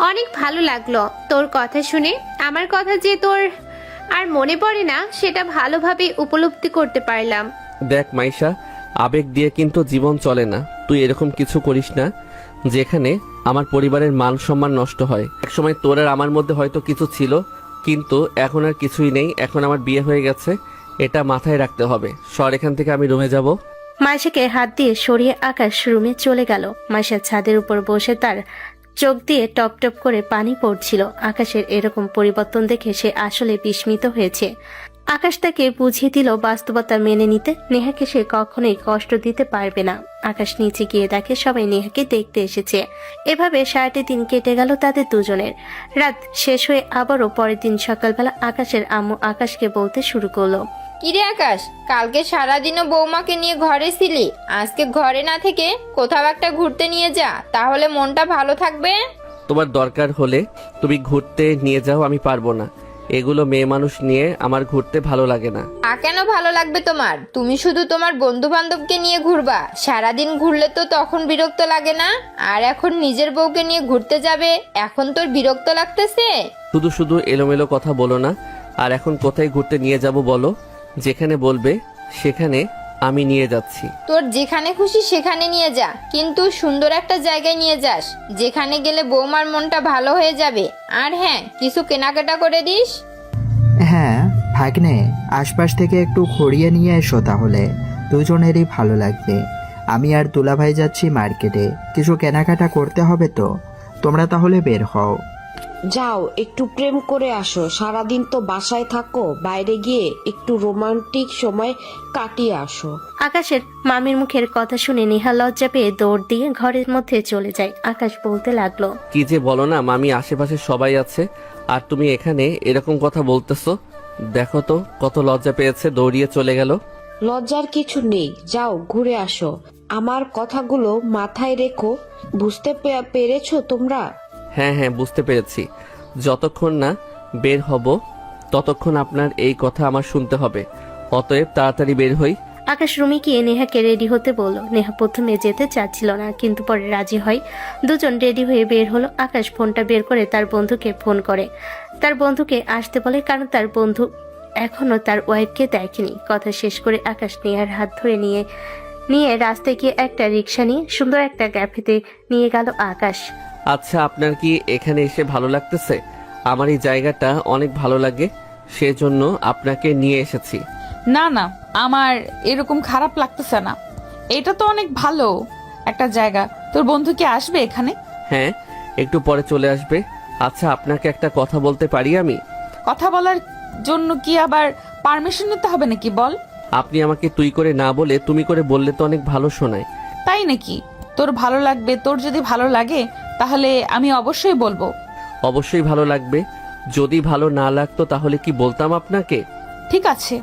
অনেক ভালো লাগলো তোর কথা শুনে। আমার কথা যে তোর আর মনে পড়ে না সেটা ভালোভাবে উপলব্ধি করতে পারলাম। দেখ মাইশা, আবেগ দিয়ে কিন্তু জীবন চলে না। তুই এরকম কিছু করিস না যেখানে আমার পরিবারের মান সম্মান নষ্ট হয়। একসময় তোর আর আমার মধ্যে হয়তো কিছু ছিল, কিন্তু এখন আর কিছুই নেই। এখন আমার বিয়ে হয়ে গেছে, এটা মাথায় রাখতে হবে। সর এখান থেকে, আমি রুমে যাব। মাইশাকে হাত দিয়ে সরিয়ে আকাশ রুমে চলে গেল। মাইশা ছাদের উপর বসে তার চোখ দিয়ে টপ টপ করে পানি পড়ছিল। আকাশের এরকম পরিবর্তন দেখে সে আসলে বিস্মিত হয়েছে। আকাশ তাকে বুঝিয়ে দিল বাস্তবতা মেনে নিতে। নেহাকে সে কখনোই কষ্ট দিতে পারবে না। আকাশ নিচে গিয়ে দেখে সবাই নেহাকে দেখতে এসেছে। এভাবে সারাটি দিন কেটে গেল তাদের দুজনের। রাত শেষ হয়ে আবারও পরের দিন সকালবেলা আকাশের আম্মু আকাশকে বলতে শুরু করলো, কিরে আকাশ, কালকে সারাদিনও বৌমাকে নিয়ে ঘরে ছিলি, আজকে ঘরে না থেকে কোথাও একটা ঘুরতে নিয়ে যা, তাহলে মনটা ভালো থাকবে। তোমার দরকার হলে তুমি ঘুরতে নিয়ে যাও, আমি পারবো না। এগুলো মেয়ে মানুষ নিয়ে আমার ঘুরতে ভালো লাগে না। কেন ভালো লাগবে তোমার? তুমি শুধু তোমার বন্ধু বান্ধবকে নিয়ে ঘুরবা, সারাদিন ঘুরলে তো তখন বিরক্ত লাগে না? আর এখন নিজের বউকে নিয়ে ঘুরতে যাবে, এখন তোর বিরক্ত লাগতেছে? শুধু শুধু এলোমেলো কথা বলো না। আর এখন কোথায় ঘুরতে নিয়ে যাব বলো? যেখানে বলবে সেখানে আমি নিয়ে যাচ্ছি। তোর যেখানে খুশি সেখানে নিয়ে যা, কিন্তু সুন্দর একটা জায়গায় নিয়ে যাস, যেখানে গেলে বৌমার মনটা ভালো হয়ে যাবে। আর হ্যাঁ, কিছু কেনাকাটা করে দিস। হ্যাঁ ভাগ্নে, আশপাশ থেকে একটু ঘুরিয়ে নিয়ে এসো, তাহলে দুজনেরই ভালো লাগবে। আমি আর দুলাভাই যাচ্ছি মার্কেটে, কিছু কেনাকাটা করতে হবে তো। তোমরা তাহলে বের হও। যাও, একটু প্রেম করে আসো। সারাদিন তো বাসায় থাকো, বাইরে গিয়ে একটু রোমান্টিক সময় কাটিয়ে আসো। আকাশের মামির মুখের কথা শুনে নেহা লজ্জা পেয়ে দৌড় দিয়ে ঘরের মধ্যে চলে যায়। আকাশ বলতে লাগলো, কি যে বলো না মামি, আশেপাশে সবাই আছে আর তুমি এখানে এরকম কথা বলতেছো। দেখো তো কত লজ্জা পেয়েছে, দৌড়িয়ে চলে গেল। লজ্জার কিছু নেই, যাও ঘুরে আসো। আমার কথাগুলো মাথায় রেখো। বুঝতে পেরেছো তোমরা? হ্যাঁ হ্যাঁ, বুঝতে পেরেছি। যতক্ষণ না বের হব ততক্ষণ আপনার এই কথা আমার শুনতে হবে। অতএব তাড়াতাড়ি বের হই। আকাশ রুমে গিয়ে নেহাকে রেডি হতে বলল। নেহা প্রথমে যেতে চাচ্ছিল না, কিন্তু পরে রাজি হয়। দুজন রেডি হয়ে বের হলো। আকাশ ফোনটা বের করে তার বন্ধুকে ফোন করে। তার বন্ধুকে আসতে বলে, কারণ তার বন্ধু এখনো তার ওয়াইফকে দেখেনি। কথা শেষ করে আকাশ নেহার হাত ধরে নিয়ে রাস্তায় গিয়ে একটা রিক্সা নিয়ে সুন্দর একটা ক্যাফেতে নিয়ে গেল আকাশ। আচ্ছা, আপনার কি এখানে এসে ভালো লাগতেছে? আমার এই জায়গাটা অনেক ভালো লাগে, সেজন্য আপনাকে নিয়ে এসেছি। না না, আমার এরকম খারাপ লাগতেছে না। এটা তো অনেক ভালো একটা জায়গা। তোর বন্ধু কি আসবে এখানে? হ্যাঁ, একটু পরে চলে আসবে। আচ্ছা, আপনাকে একটা কথা বলতে পারি আমি? কথা বলার জন্য কি আবার পারমিশন নিতে হবে নাকি? বল। আপনি আমাকে তুই করে না বলে তুমি করে বললে তো অনেক ভালো শোনায়। তাই নাকি? তোর ভালো লাগবে। তোর যদি ভালো লাগে তাহলে আমি অবশ্যই বলবো। অবশ্যই ভালো লাগবে। যদি ভালো না লাগতো তাহলে কি বলতাম আপনাকে? ঠিক আছে,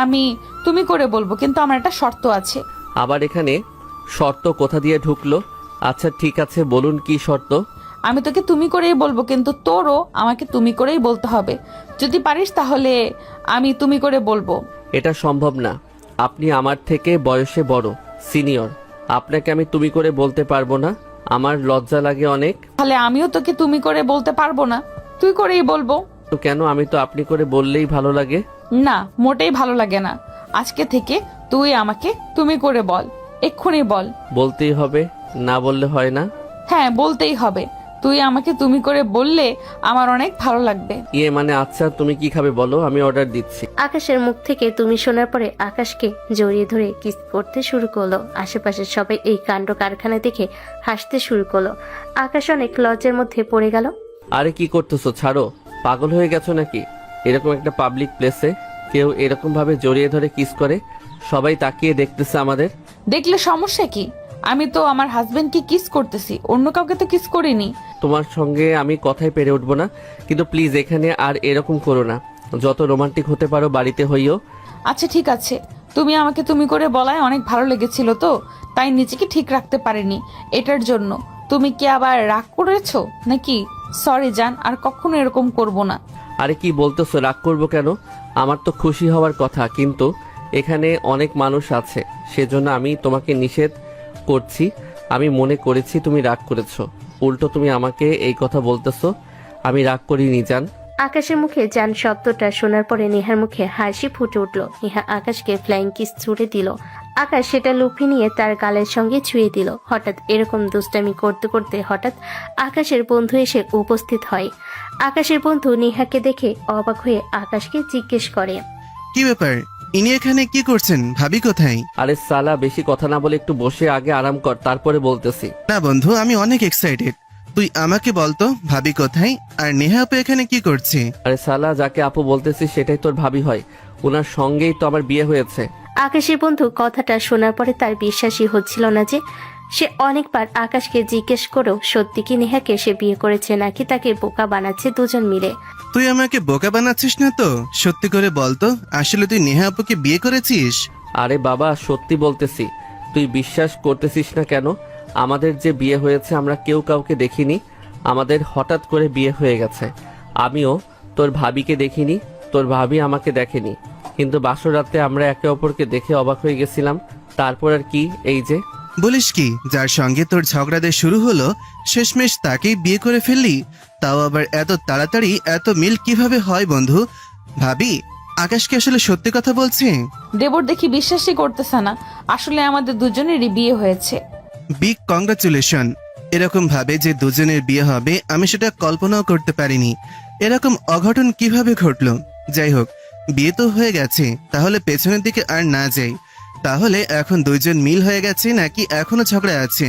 আমি তুমি করে বলবো, কিন্তু আমার একটা শর্ত আছে। আবার এখানে শর্ত কোথা দিয়ে ঢুকলো? আচ্ছা ঠিক আছে, বলুন কি শর্ত? আমি তোকে তুমি করেই বলবো, কিন্তু তোরও আমাকে তুমি করেই বলতে হবে। যদি পারিস তাহলে আমি তুমি করে বলবো। এটা সম্ভব না। আপনি আমার থেকে বয়সে বড়, সিনিয়র। আপনাকে আমি তুমি করে বলতে পারবো না, আমার লজ্জা লাগে অনেক। তাহলে আমিও তোকে তুমি করে বলতে পারবো না, তুই করেই বলবো। তো কেন? আমি তো আপনি করে বললেই ভালো লাগে। না, মোটেই ভালো লাগে না। আজকে থেকে তুই আমাকে তুমি করে বল, এক্ষুনি বল। বলতেই হবে, না বললে হয় না? হ্যাঁ, বলতেই হবে। তুই আমাকে তুমি করে বললে আমার অনেক ভালো লাগবে। ইয়ে মানে, আচ্ছা তুমি কি খাবে বলো, আমি অর্ডার দিচ্ছি। আকাশের মুখ থেকে তুমি শোনার পরে আকাশকে জড়িয়ে ধরে কিস করতে শুরু করলো। আশেপাশের সবাই এই কাণ্ড কারখানা দেখে হাসতে শুরু করলো। আকাশ অনেক লজ্জার মধ্যে পড়ে গেল। আরে কি করতেছো, ছাড়ো। পাগল হয়ে গেছো নাকি? এরকম একটা পাবলিক প্লেসে কেউ এরকম ভাবে জড়িয়ে ধরে কিস করে? সবাই তাকিয়ে দেখতেছে আমাদের। দেখলে সমস্যা কি? আমি তো আমার হাজবেন্ডকে কিস করতেছি, অন্য কাউকে তো কিস করিনি। তোমার সঙ্গে আমি কথাই পেরে উঠবো না, কিন্তু প্লিজ এখানে আর এরকম করো না। যত রোমান্টিক হতে পারো বাড়িতে হইও। আচ্ছা ঠিক আছে, তুমি আমাকে তুমি করে বলায় অনেক ভালো লেগেছিল, তো তাই নিজেকে ঠিক রাখতে পারিনি। এটার জন্য তুমি কি আবার রাগ করেছো নাকি? সরি জান, আর কখনো এরকম করব না। আরে কি বলতেছো, রাগ করবো কেন? আমার তো খুশি হওয়ার কথা, কিন্তু এখানে অনেক মানুষ আছে, সেজন্য আমি তোমাকে নিষেধ করছি। আমি মনে করেছি তুমি রাগ করেছো, উল্টো তুমি আমাকে এই কথা বলতেছো। আমি রাগ করিনি জান। আকাশের মুখে জান শব্দটা শোনার পরে নেহার মুখে হাসি ফুটে উঠল। নেহা আকাশকে ফ্লাইং কিস ছুড়ে দিল। আকাশ সেটা লুফে নিয়ে তার গালের সঙ্গে ছুঁয়ে দিল। হঠাৎ এরকম দুষ্টামি করতে করতে হঠাৎ আকাশের বন্ধু এসে উপস্থিত হয়। আকাশের বন্ধু নেহাকে দেখে অবাক হয়ে আকাশকে জিজ্ঞেস করে, কি ব্যাপার, ইনি এখানে কি করছেন? ভাবি কোথায়? আরে সালা, বেশি কথা না বলে একটু বসে আগে আরাম কর, তারপরে বলতেছি। না বন্ধু, আমি অনেক এক্সাইটেড। তুই আমাকে বলতো ভাবি কোথায়, আর নেহা আপু এখানে কি করছে? আরে সালা, যাকে আপু বলতেছিস সেটাই তোর ভাবি হয়। ওনার সঙ্গেই তো আমার বিয়ে হয়েছে। আকাশের বন্ধু কথাটা শোনার পরে তার বিশ্বাসই হচ্ছিল না যে সে অনেকবার আকাশকে জিজ্ঞেস করেও সত্যি কি নেহাকে সে বিয়ে করেছে নাকি তাকে বোকা বানাচ্ছে দুজন মিলে। তুই আমাকে বোকা বানাচ্ছিস না তো? সত্যি করে বলতো, আসলে তুই নেহা আপুকে বিয়ে করেছিস? আরে বাবা, সত্যি বলতেছি। তুই বিশ্বাস করতেছিস না কেন? আমাদের যে বিয়ে হয়েছে আমরা কেউ কাউকে দেখিনি। আমাদের হঠাৎ করে বিয়ে হয়ে গেছে। আমিও তোর ভাবিকে দেখিনি, তোর ভাবি আমাকে দেখেনি, কিন্তু বাসর রাতে আমরা একে অপরকে দেখে অবাক হয়ে গেছিলাম। তারপর আর কি, এই যে। বলিস কি, যার সঙ্গে তোর ঝগড়াতে শুরু হলো শেষমেশ তাকেই বিয়ে করে ফেললি? তাও আবার এত তাড়াতাড়ি? এত মিল কিভাবে হয় বন্ধু? ভাবি, আকাশ কি আসলে সত্যি কথা বলছে? দেবর দেখি বিশ্বাসই করতেছে না, আসলে আমাদের দুজনেরই বিয়ে হয়েছে। Big congratulation. এরকম ভাবে যে দুজনের বিয়ে হবে আমি সেটা কল্পনাও করতে পারিনি। এরকম অঘটন কিভাবে ঘটলো? যাই হোক, বিয়ে তো হয়ে গেছে, তাহলে পেছনের দিকে আর না যাই। তাহলে এখন দুইজন মিল হয়ে গেছে নাকি এখনো ঝগড়া আছে?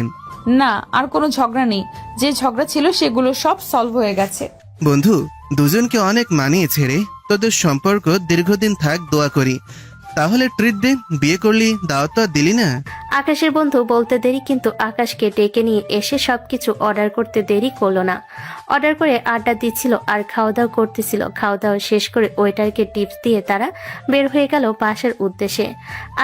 না, আর কোনো ঝগড়া নেই। যে ঝগড়া ছিল সেগুলো সব সলভ হয়ে গেছে। বন্ধু, দুজনকে অনেক মানিয়েছে রে। তোদের সম্পর্ক দীর্ঘদিন থাক, দোয়া করি। তাহলে ট্রিট দে, বিয়ে করলি, দাওয়াত তো আর দিলি না। আকাশের বন্ধু বলতে দেরি কিন্তু আকাশকে ডেকে নিয়ে এসে সবকিছু অর্ডার করতে দেরি করলো না। অর্ডার করে আড্ডা দিচ্ছিল আর খাওয়া দাওয়া করতেছিল। খাওয়া দাওয়া শেষ করে ওয়েটারকে টিপস দিয়ে তারা বের হয়ে গেল বাসার উদ্দেশ্যে।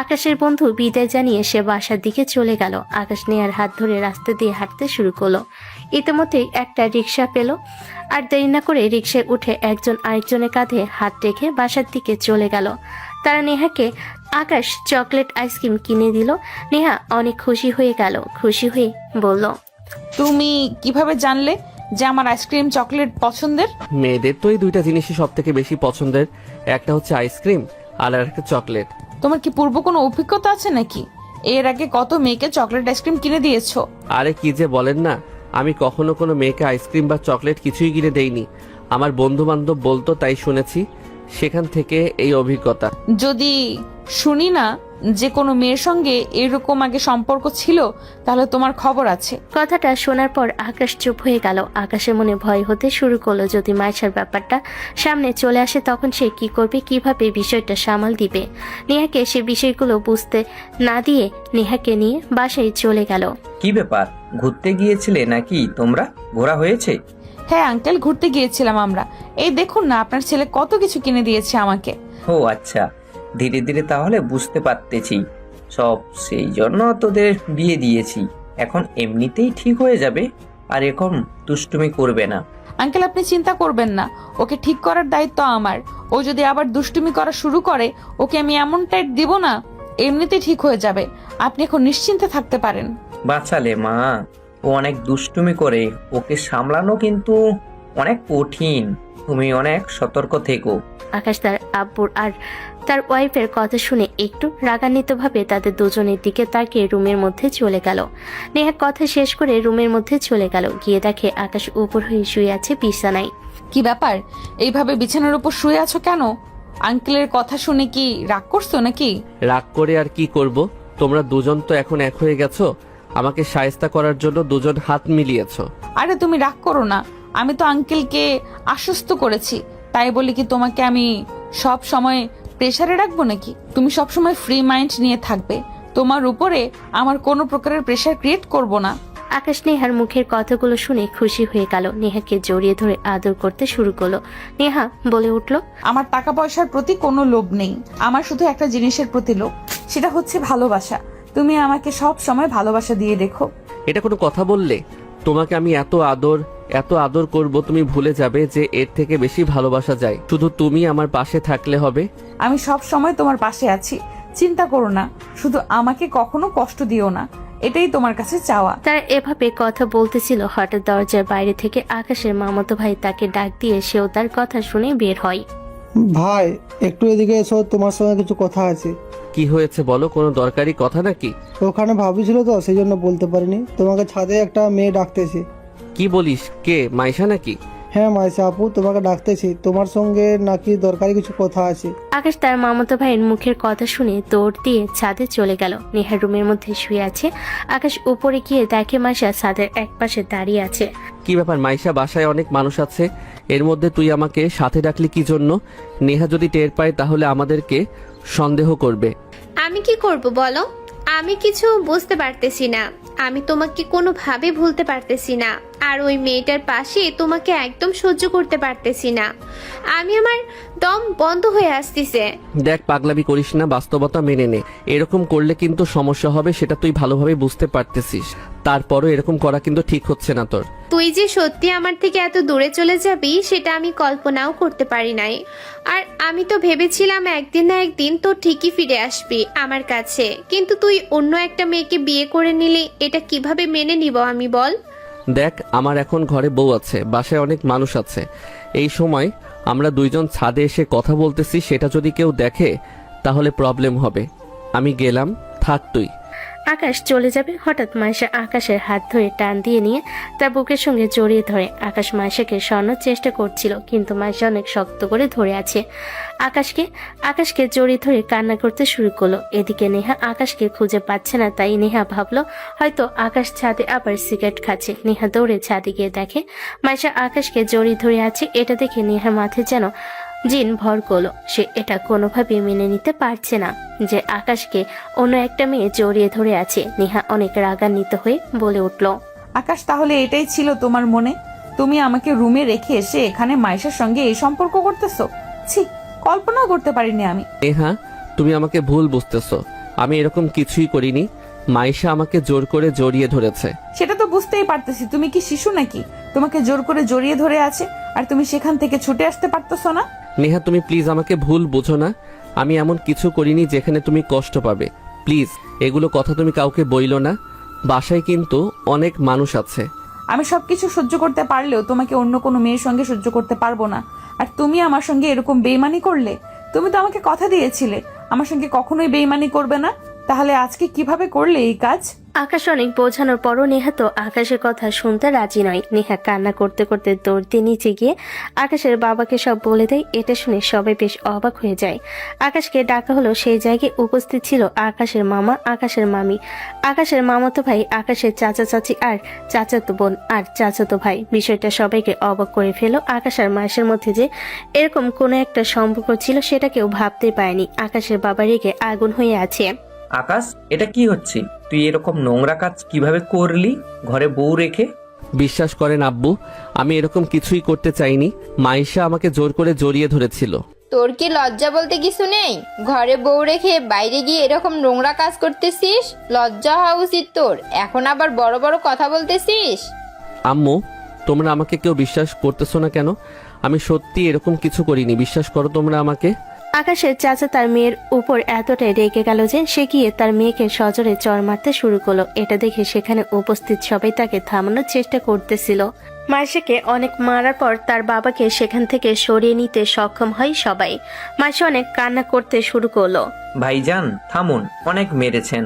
আকাশের বন্ধু বিদায় জানিয়ে সে বাসার দিকে চলে গেল। আকাশ নেহার হাত ধরে রাস্তা দিয়ে হাঁটতে শুরু করলো। ইতিমধ্যেই একটা রিক্সা পেল আর দেরি না করে রিক্সায় উঠে একজন আরেকজনের কাঁধে হাত রেখে বাসার দিকে চলে গেল। তারা নেহাকে আকাশ চকলেট আইসক্রিম কিনে দিল। নেহা অনেক খুশি হয়ে গেল। খুশি হয়ে বলল, তুমি কিভাবে জানলে যে আমার আইসক্রিম চকলেট পছন্দের? মেয়েদের তো এই দুইটা জিনিসই সব থেকে বেশি পছন্দের, একটা হচ্ছে আইসক্রিম আর একটা চকলেট। তোমার কি পূর্ব কোনো অভিজ্ঞতা আছে নাকি? এর আগে কত মেয়েকে চকলেট আইসক্রিম কিনে দিয়েছো? আরে কি যে বলেন না, আমি কখনো কোনো মেয়েকে আইসক্রিম বা চকলেট কিছুই কিনে দেইনি। আমার বন্ধু বান্ধব বলতো, তাই শুনেছি, সেখান থেকে এই অভিজ্ঞতা। যদি শুনি না যে কোনো মেয়ের সঙ্গে এরকম আগে সম্পর্ক ছিল, তাহলে তোমার খবর আছে। কথাটা শোনার পর আকাশ চুপ হয়ে গেল। আকাশের মনে ভয় হতে শুরু করলো, যদি মাইশার ব্যাপারটা সামনে চলে আসে তখন সে কি করবে, কিভাবে বিষয়টা সামাল দিবে। নেহাকে সে বিষয়গুলো বুঝতে না দিয়ে নেহাকে নিয়ে বাসায় চলে গেল। কি ব্যাপার, ঘুরতে গিয়েছিলে নাকি তোমরা? ঘোরা হয়েছে? হ্যাঁ আঙ্কেল, ঘুরতে গিয়েছিলাম আমরা। এই দেখুন না, আপনার ছেলে কত কিছু কিনে দিয়েছে আমাকে। ও আচ্ছা, ধীরে ধীরে তাহলে বুঝতে পারতেছি সব। সেই জন্য তোদের বিয়ে দিয়েছি। এখন এমনিতেই ঠিক হয়ে যাবে, আর এখন দুষ্টুমি করবে না। আঙ্কেল আপনি চিন্তা করবেন না, ওকে ঠিক করার দায়িত্ব আমার। ও যদি আবার দুষ্টুমি করা শুরু করে, ওকে আমি এমন টাইট দিব না, এমনিতেই ঠিক হয়ে যাবে। আপনি এখন নিশ্চিন্তে থাকতে পারেন। বাঁচালে মা, ও অনেক দুষ্টুমি করে, ওকে সামলানো কিন্তু অনেক কঠিন। তুমি অনেক সতর্ক থেকো। আকাশ তার আব্বুর আর তার ওয়াইফের কথা শুনে একটু রাগান্বিতভাবে তাদের দুজনের দিকে তাকিয়ে রুমের মধ্যে চলে গেল। নেহা কথা শেষ করে রুমের মধ্যে চলে গেল। গিয়ে দেখে আকাশ উপর হয়ে শুয়ে আছে বিছানায়। কি ব্যাপার, এইভাবে বিছানার উপর শুয়ে আছো কেন? আঙ্কেলের কথা শুনে কি রাগ করছো নাকি? রাগ করে আর কি করব? তোমরা দুজন তো এখন এক হয়ে গেছো, আমাকে শায়েস্তা করার জন্য দুজন হাত মিলিয়েছো। আরে তুমি রাগ করো না, আমি তো আঙ্কেলকে আশ্বস্ত করেছি। তাই বলি কি তোমাকে আমি সব সময় প্রেসারে রাখবো নাকি? তুমি সব সময় ফ্রি মাইন্ড নিয়ে থাকবে, তোমার উপরে আমার কোনো প্রকারের প্রেসার ক্রিয়েট করব না। আকাশ নেহার মুখের কথাগুলো শুনে খুশি হয়ে গেল। নেহাকে জড়িয়ে ধরে আদর করতে শুরু করলো। নেহা বলে উঠল, আমার টাকা পয়সার প্রতি কোনো লোভ নেই, আমার শুধু একটা জিনিসের প্রতি লোভ, সেটা হচ্ছে ভালোবাসা। তুমি আমাকে সব সময় ভালোবাসা দিয়ে দেখো। এটা কোনো কথা বললে? তোমাকে আমি এত আদর করব, তুমি ভুলে যাবে যে এর থেকে বেশি ভালোবাসা যায়। শুধু তুমি আমার পাশে থাকলে হবে। আমি সব সময় তোমার পাশে আছি, চিন্তা করো না। শুধু আমাকে কখনো কষ্ট দিও না, এটাই তোমার কাছে চাওয়া। তারা এভাবে কথা বলতেছিল, হঠাৎ দরজার বাইরে থেকে আকাশের মামাতো ভাই তাকে ডাক দিয়ে সেও তার কথা শুনে বের হয়। ভাই একটু এদিকে এসো, তোমার সঙ্গে কিছু কথা আছে। কি হয়েছে বলো, কোনো দরকারি কথা নাকি? ওখানে ভাবিছিল তো, সেই জন্য বলতে পারিনি। তোমাকে ছাদে একটা মেয়ে ডাকতেছে। কি বলিস, কে, মাইশা নাকি? হ্যাঁ মাইশা আপু, তোমাকে ডাকতেছি, তোমার সঙ্গে নাকি দরকারি কিছু কথা আছে। আকাশ তার মামাতো ভাইয়ের মুখের কথা শুনে দৌড় দিয়ে ছাদে চলে গেল। নেহা রুমের মধ্যে শুয়ে আছে। আকাশ উপরে গিয়ে দেখে মাইশা ছাদের এক পাশে দাঁড়িয়ে আছে। কি ব্যাপার মাইশা, বাসায় অনেক মানুষ আছে, এর মধ্যে তুই আমাকে সাথে ডাকলি কি জন্য? নেহা যদি টের পায় তাহলে আমাদেরকে সন্দেহ করবে। আমি কি করব বলো? আমি কিছু বুঝতে পারতেছি না। আমি তোমাকে কোনোভাবে ভুলতে পারতেছি না, আর ওই মেয়েটার পাশে তোমাকে একদম সহ্য করতে পারতেছি না। আমার দম বন্ধ হয়ে আসতেছে। দেখ পাগলামি করিস না, বাস্তবতা মেনে নে। এরকম করলে কিন্তু সমস্যা হবে, সেটা তুই ভালোভাবে বুঝতে পারতেছিস। তারপরও এরকম করা কিন্তু ঠিক হচ্ছে না তোর। তুই যে সত্যি আমার থেকে এত দূরে চলে যাবি সেটা আমি কল্পনাও করতে পারি নাই। আর আমি তো ভেবেছিলাম একদিন না একদিন তো ঠিকই ফিরে আসবি আমার কাছে, কিন্তু তুই অন্য একটা মেয়েকে বিয়ে করে নিলি, এটা কিভাবে মেনে নিব আমি বল? দেখ আমার এখন ঘরে বউ আছে, বাসায় অনেক মানুষ আছে, এই সময় আমরা দুইজন ছাদে এসে কথা বলতেছি, সেটা যদি কেউ দেখে তাহলে প্রবলেম হবে। আমি গেলাম, থাক তুই। আকাশ চলে যাবে হঠাৎ মাইশা আকাশের হাত ধরে টান দিয়ে নিয়ে তার বুকের সঙ্গে জড়িয়ে ধরে। আকাশ মাইশাকে সরানোর চেষ্টা করছিল, কিন্তু মাইশা অনেক শক্ত করে ধরে আছে আকাশকে জড়িয়ে ধরে কান্না করতে শুরু করলো। এদিকে নেহা আকাশকে খুঁজে পাচ্ছে না, তাই নেহা ভাবলো হয়তো আকাশ ছাদে আবার সিগারেট খাচ্ছে। নেহা দৌড়ে ছাদে গিয়ে দেখে মাইশা আকাশকে জড়িয়ে ধরে আছে। এটা দেখে নেহার মাথায় যেন জিন ভর করলো। সে এটা কোনোভাবে মেনে নিতে পারছে না যে আকাশকে অন্য একটা মেয়ে জড়িয়ে ধরে আছে। নেহা অনেক রাগান্বিত হয়ে বলে উঠল, আকাশ, তাহলে এটাই ছিল তোমার মনে? তুমি আমাকে রুমে রেখে এসে এখানে মাইশার সঙ্গে এই সম্পর্ক করতেছো? ছি, কল্পনাও করতে পারিনি আমি। নেহা তুমি আমাকে ভুল বুঝতেছো, আমি এরকম কিছুই করিনি। মাইশা আমাকে জোর করে জড়িয়ে ধরেছে। সেটা তো বুঝতেই পারতেছি, তুমি কি শিশু নাকি? তোমাকে জোর করে জড়িয়ে ধরে আছে আর তুমি সেখান থেকে ছুটে আসতে পারতেছো না? নেহা তুমি প্লিজ আমাকে ভুল বোঝো না, আমি এমন কিছু করিনি যেখানে তুমি কষ্ট পাবে। প্লিজ এগুলো কথা তুমি কাউকে বইলো না, বাসায় কিন্তু অনেক মানুষ আছে। আমি সবকিছু সহ্য করতে পারলেও তোমাকে অন্য কোনো মেয়ের সঙ্গে সহ্য করতে পারবো না। আর তুমি আমার সঙ্গে এরকম বেইমানি করলে? তুমি তো আমাকে কথা দিয়েছিলে আমার সঙ্গে কখনোই বেইমানি করবে না, তাহলে আজকে কিভাবে করলে এই কাজ? আকাশ অনেক বোঝানোর পরও নেহা তো আকাশের কথা শুনতে রাজি নয়। নেহা কান্না করতে করতে দৌড় দিয়ে নিচে গিয়ে আকাশের বাবাকে সব বলে দেয়। এটা শুনে সবাই বেশ অবাক হয়ে যায়। আকাশকে ডাকা হলো। সেই জায়গায় উপস্থিত ছিল আকাশের মামা, আকাশের মামি, আকাশের মামাতো ভাই, আকাশের চাচা চাচি আর চাচাতো বোন আর চাচাতো ভাই। বিষয়টা সবাইকে অবাক করে ফেলো। আকাশ আর মাসের মধ্যে যে এরকম কোনো একটা সম্পর্ক ছিল সেটা কেউ ভাবতেই পারেনি। আকাশের বাবা রেগে আগুন হয়ে আছে। আকাশ, এটা কি হচ্ছে? তুই এরকম নোংরা কাজ কিভাবে করলি ঘরে বউ রেখে? বিশ্বাস করেন আব্বু, আমি এরকম কিছুই করতে চাইনি। মাইশা আমাকে জোর করে জড়িয়ে ধরেছিল। তোর কি লজ্জা বলতে কিছু নেই? ঘরে বউ রেখে বাইরে গিয়ে এরকম নোংরা কাজ করতেছিস? লজ্জা হওয়া উচিত তোর। এখন আবার বড় বড় কথা বলতেছিস। আম্মু, তোমরা আমাকে কেউ বিশ্বাস করতেছো না কেন? আমি সত্যি এরকম কিছু করিনি, বিশ্বাস করো তোমরা আমাকে। আকাশের চাচা তার মেয়ের উপর এতটাই রেগে গেল যে সে গিয়ে তার মেয়েকে সজোরে চড় মারতে শুরু করলো। এটা দেখে সেখানে উপস্থিত সবাই তাকে থামানোর চেষ্টা করতেছিল। মাইশাকে অনেক মারার পর তার বাবাকে সেখান থেকে সরিয়ে নিতে সক্ষম হয় সবাই। মাইশা অনেক কান্না করতে শুরু করলো। ভাইজান থামুন, অনেক মেরেছেন,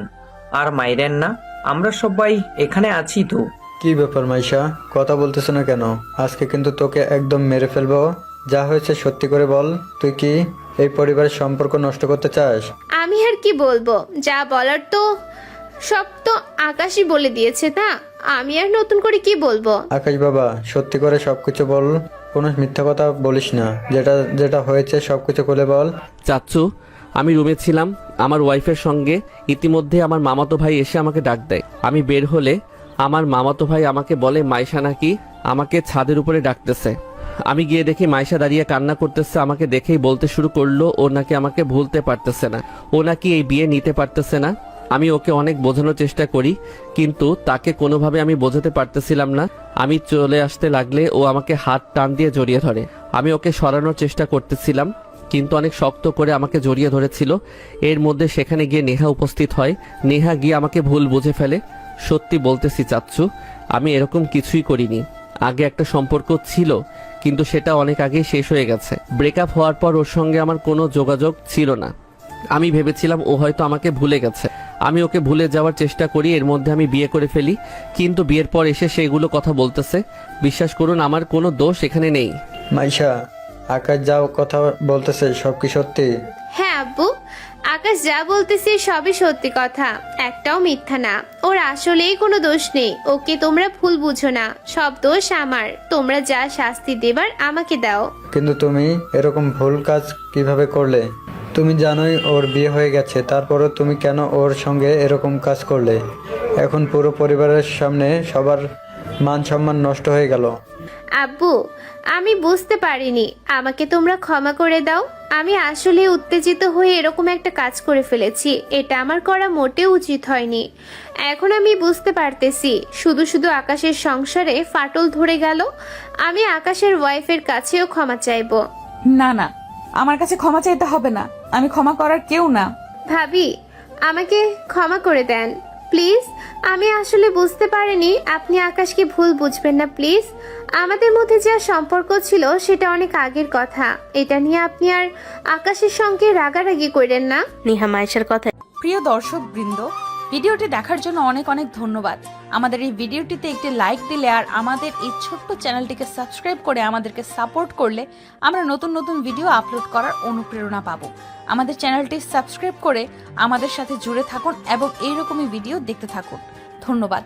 আর মাইরেন না, আমরা সবাই এখানে আছি তো। কি ব্যাপার মাইশা, কথা বলতেছ না কেন? আজকে কিন্তু তোকে একদম মেরে ফেলবো। যা হয়েছে সত্যি করে বল, তুই কি এই পরিবারের সম্পর্ক নষ্ট করতে চাস? আমি আর কি বলবো, যা বলার তো সব তো আকাশই বলে দিয়েছে, না আমি আর নতুন করে কি বলবো? আকাশ বাবা, সত্যি করে সবকিছু বল, কোনো মিথ্যা কথা বলিস না। যেটা যেটা হয়েছে সবকিছু খুলে বল। চাচ্চু, আমি রুমে ছিলাম আমার ওয়াইফের সঙ্গে, ইতিমধ্যে আমার মামাতো ভাই এসে আমাকে ডাক দেয়। আমি বের হলে আমার মামাতো ভাই আমাকে বলে মাইশা নাকি আমাকে ছাদের উপরে ডাকতেছে। আমি গিয়ে দেখি মাইশা দাঁড়িয়ে কান্না করতেছে। আমাকে দেখেই বলতে শুরু করলো ও নাকি আমাকে ভুলতে পারতেছে না, ও নাকি এই বিয়ে নিতে পারতেছে না। আমি ওকে অনেক বোঝানোর চেষ্টা করি, কিন্তু তাকে কোনোভাবে আমি বোঝাতে পারতেছিলাম না। আমি চলে আসতে লাগলে ও আমাকে হাত টান দিয়ে জড়িয়ে ধরে। আমি ওকে সরানোর চেষ্টা করতেছিলাম, কিন্তু অনেক শক্ত করে আমাকে জড়িয়ে ধরেছিল। এর মধ্যে সেখানে গিয়ে নেহা উপস্থিত হয়। নেহা গিয়ে আমাকে ভুল বুঝে ফেলে। সত্যি বলতেছি চাচ্চু, আমি এরকম কিছুই করিনি। আগে একটা সম্পর্ক ছিল, কিন্তু সেটা অনেক আগেই শেষ হয়ে গেছে। ব্রেকআপ হওয়ার পর ওর সঙ্গে আমার কোনো যোগাযোগ ছিল না। আমি ভেবেছিলাম ও হয়তো আমাকে ভুলে গেছে। আমি ওকে ভুলে যাওয়ার চেষ্টা করি, এর মধ্যে আমি বিয়ে করে ফেলি, কিন্তু বিয়ের পর এসে সেগুলো কথা বলতেছে। বিশ্বাস করুন আমার কোনো দোষ এখানে নেই। মাইশা, আকাশ যাও কথা বলতেছে সব কি সত্যি? হ্যাঁ আব্বু, আকাশ যা বলতেছে সবই সত্যি কথা, একটাও মিথ্যা না। ওর আসলেই কোনো দোষ নেই, ওকে তোমরা ভুল বুঝো না, সব দোষ আমার। তোমরা যা শাস্তি দেবার আমাকে দাও। কিন্তু তুমি এরকম ভুল কাজ কিভাবে করলে? তুমি জানোই ওর বিয়ে হয়ে গেছে, তারপরও তুমি কেন ওর সঙ্গে এরকম কাজ করলে? এখন পুরো পরিবারের সামনে সবার মান সম্মান নষ্ট হয়ে গেল। আব্বু, আমি বুঝতে পারিনি, আমাকে তোমরা ক্ষমা করে দাও। আমি আসলে উত্তেজিত হয়ে এরকম একটা কাজ করে ফেলেছি, এটা আমার করা মোটেও উচিত হয়নি। এখন আমি বুঝতে পারতেছি শুধু শুধু আকাশের সংসারে ফাটল ধরে গেল। আমি আকাশের ওয়াইফের কাছেও ক্ষমা চাইবো। না না, আমার কাছে ক্ষমা চাইতে হবে না, আমি ক্ষমা করার কেউ না। ভাবি, আমাকে ক্ষমা করে দেন প্লিজ। আমি আসলে বুঝতে পারিনি, আপনি আকাশকে ভুল বুঝবেন না প্লিজ। আমাদের মধ্যে যা সম্পর্ক ছিল সেটা অনেক আগের কথা, এটা নিয়ে আপনি আর আকাশের সঙ্গে রাগারাগি করেন না। নিহা মায়েশার কথা প্রিয় দর্শক বৃন্দ, ভিডিওটি দেখার জন্য অনেক অনেক ধন্যবাদ। আমাদের এই ভিডিওটিতে একটি লাইক দিলে আর আমাদের এই ছোট্ট চ্যানেলটিকে সাবস্ক্রাইব করে আমাদেরকে সাপোর্ট করলে আমরা নতুন নতুন ভিডিও আপলোড করার অনুপ্রেরণা পাবো। আমাদের চ্যানেলটি সাবস্ক্রাইব করে আমাদের সাথে জুড়ে থাকুন এবং এইরকমই ভিডিও দেখতে থাকুন। ধন্যবাদ।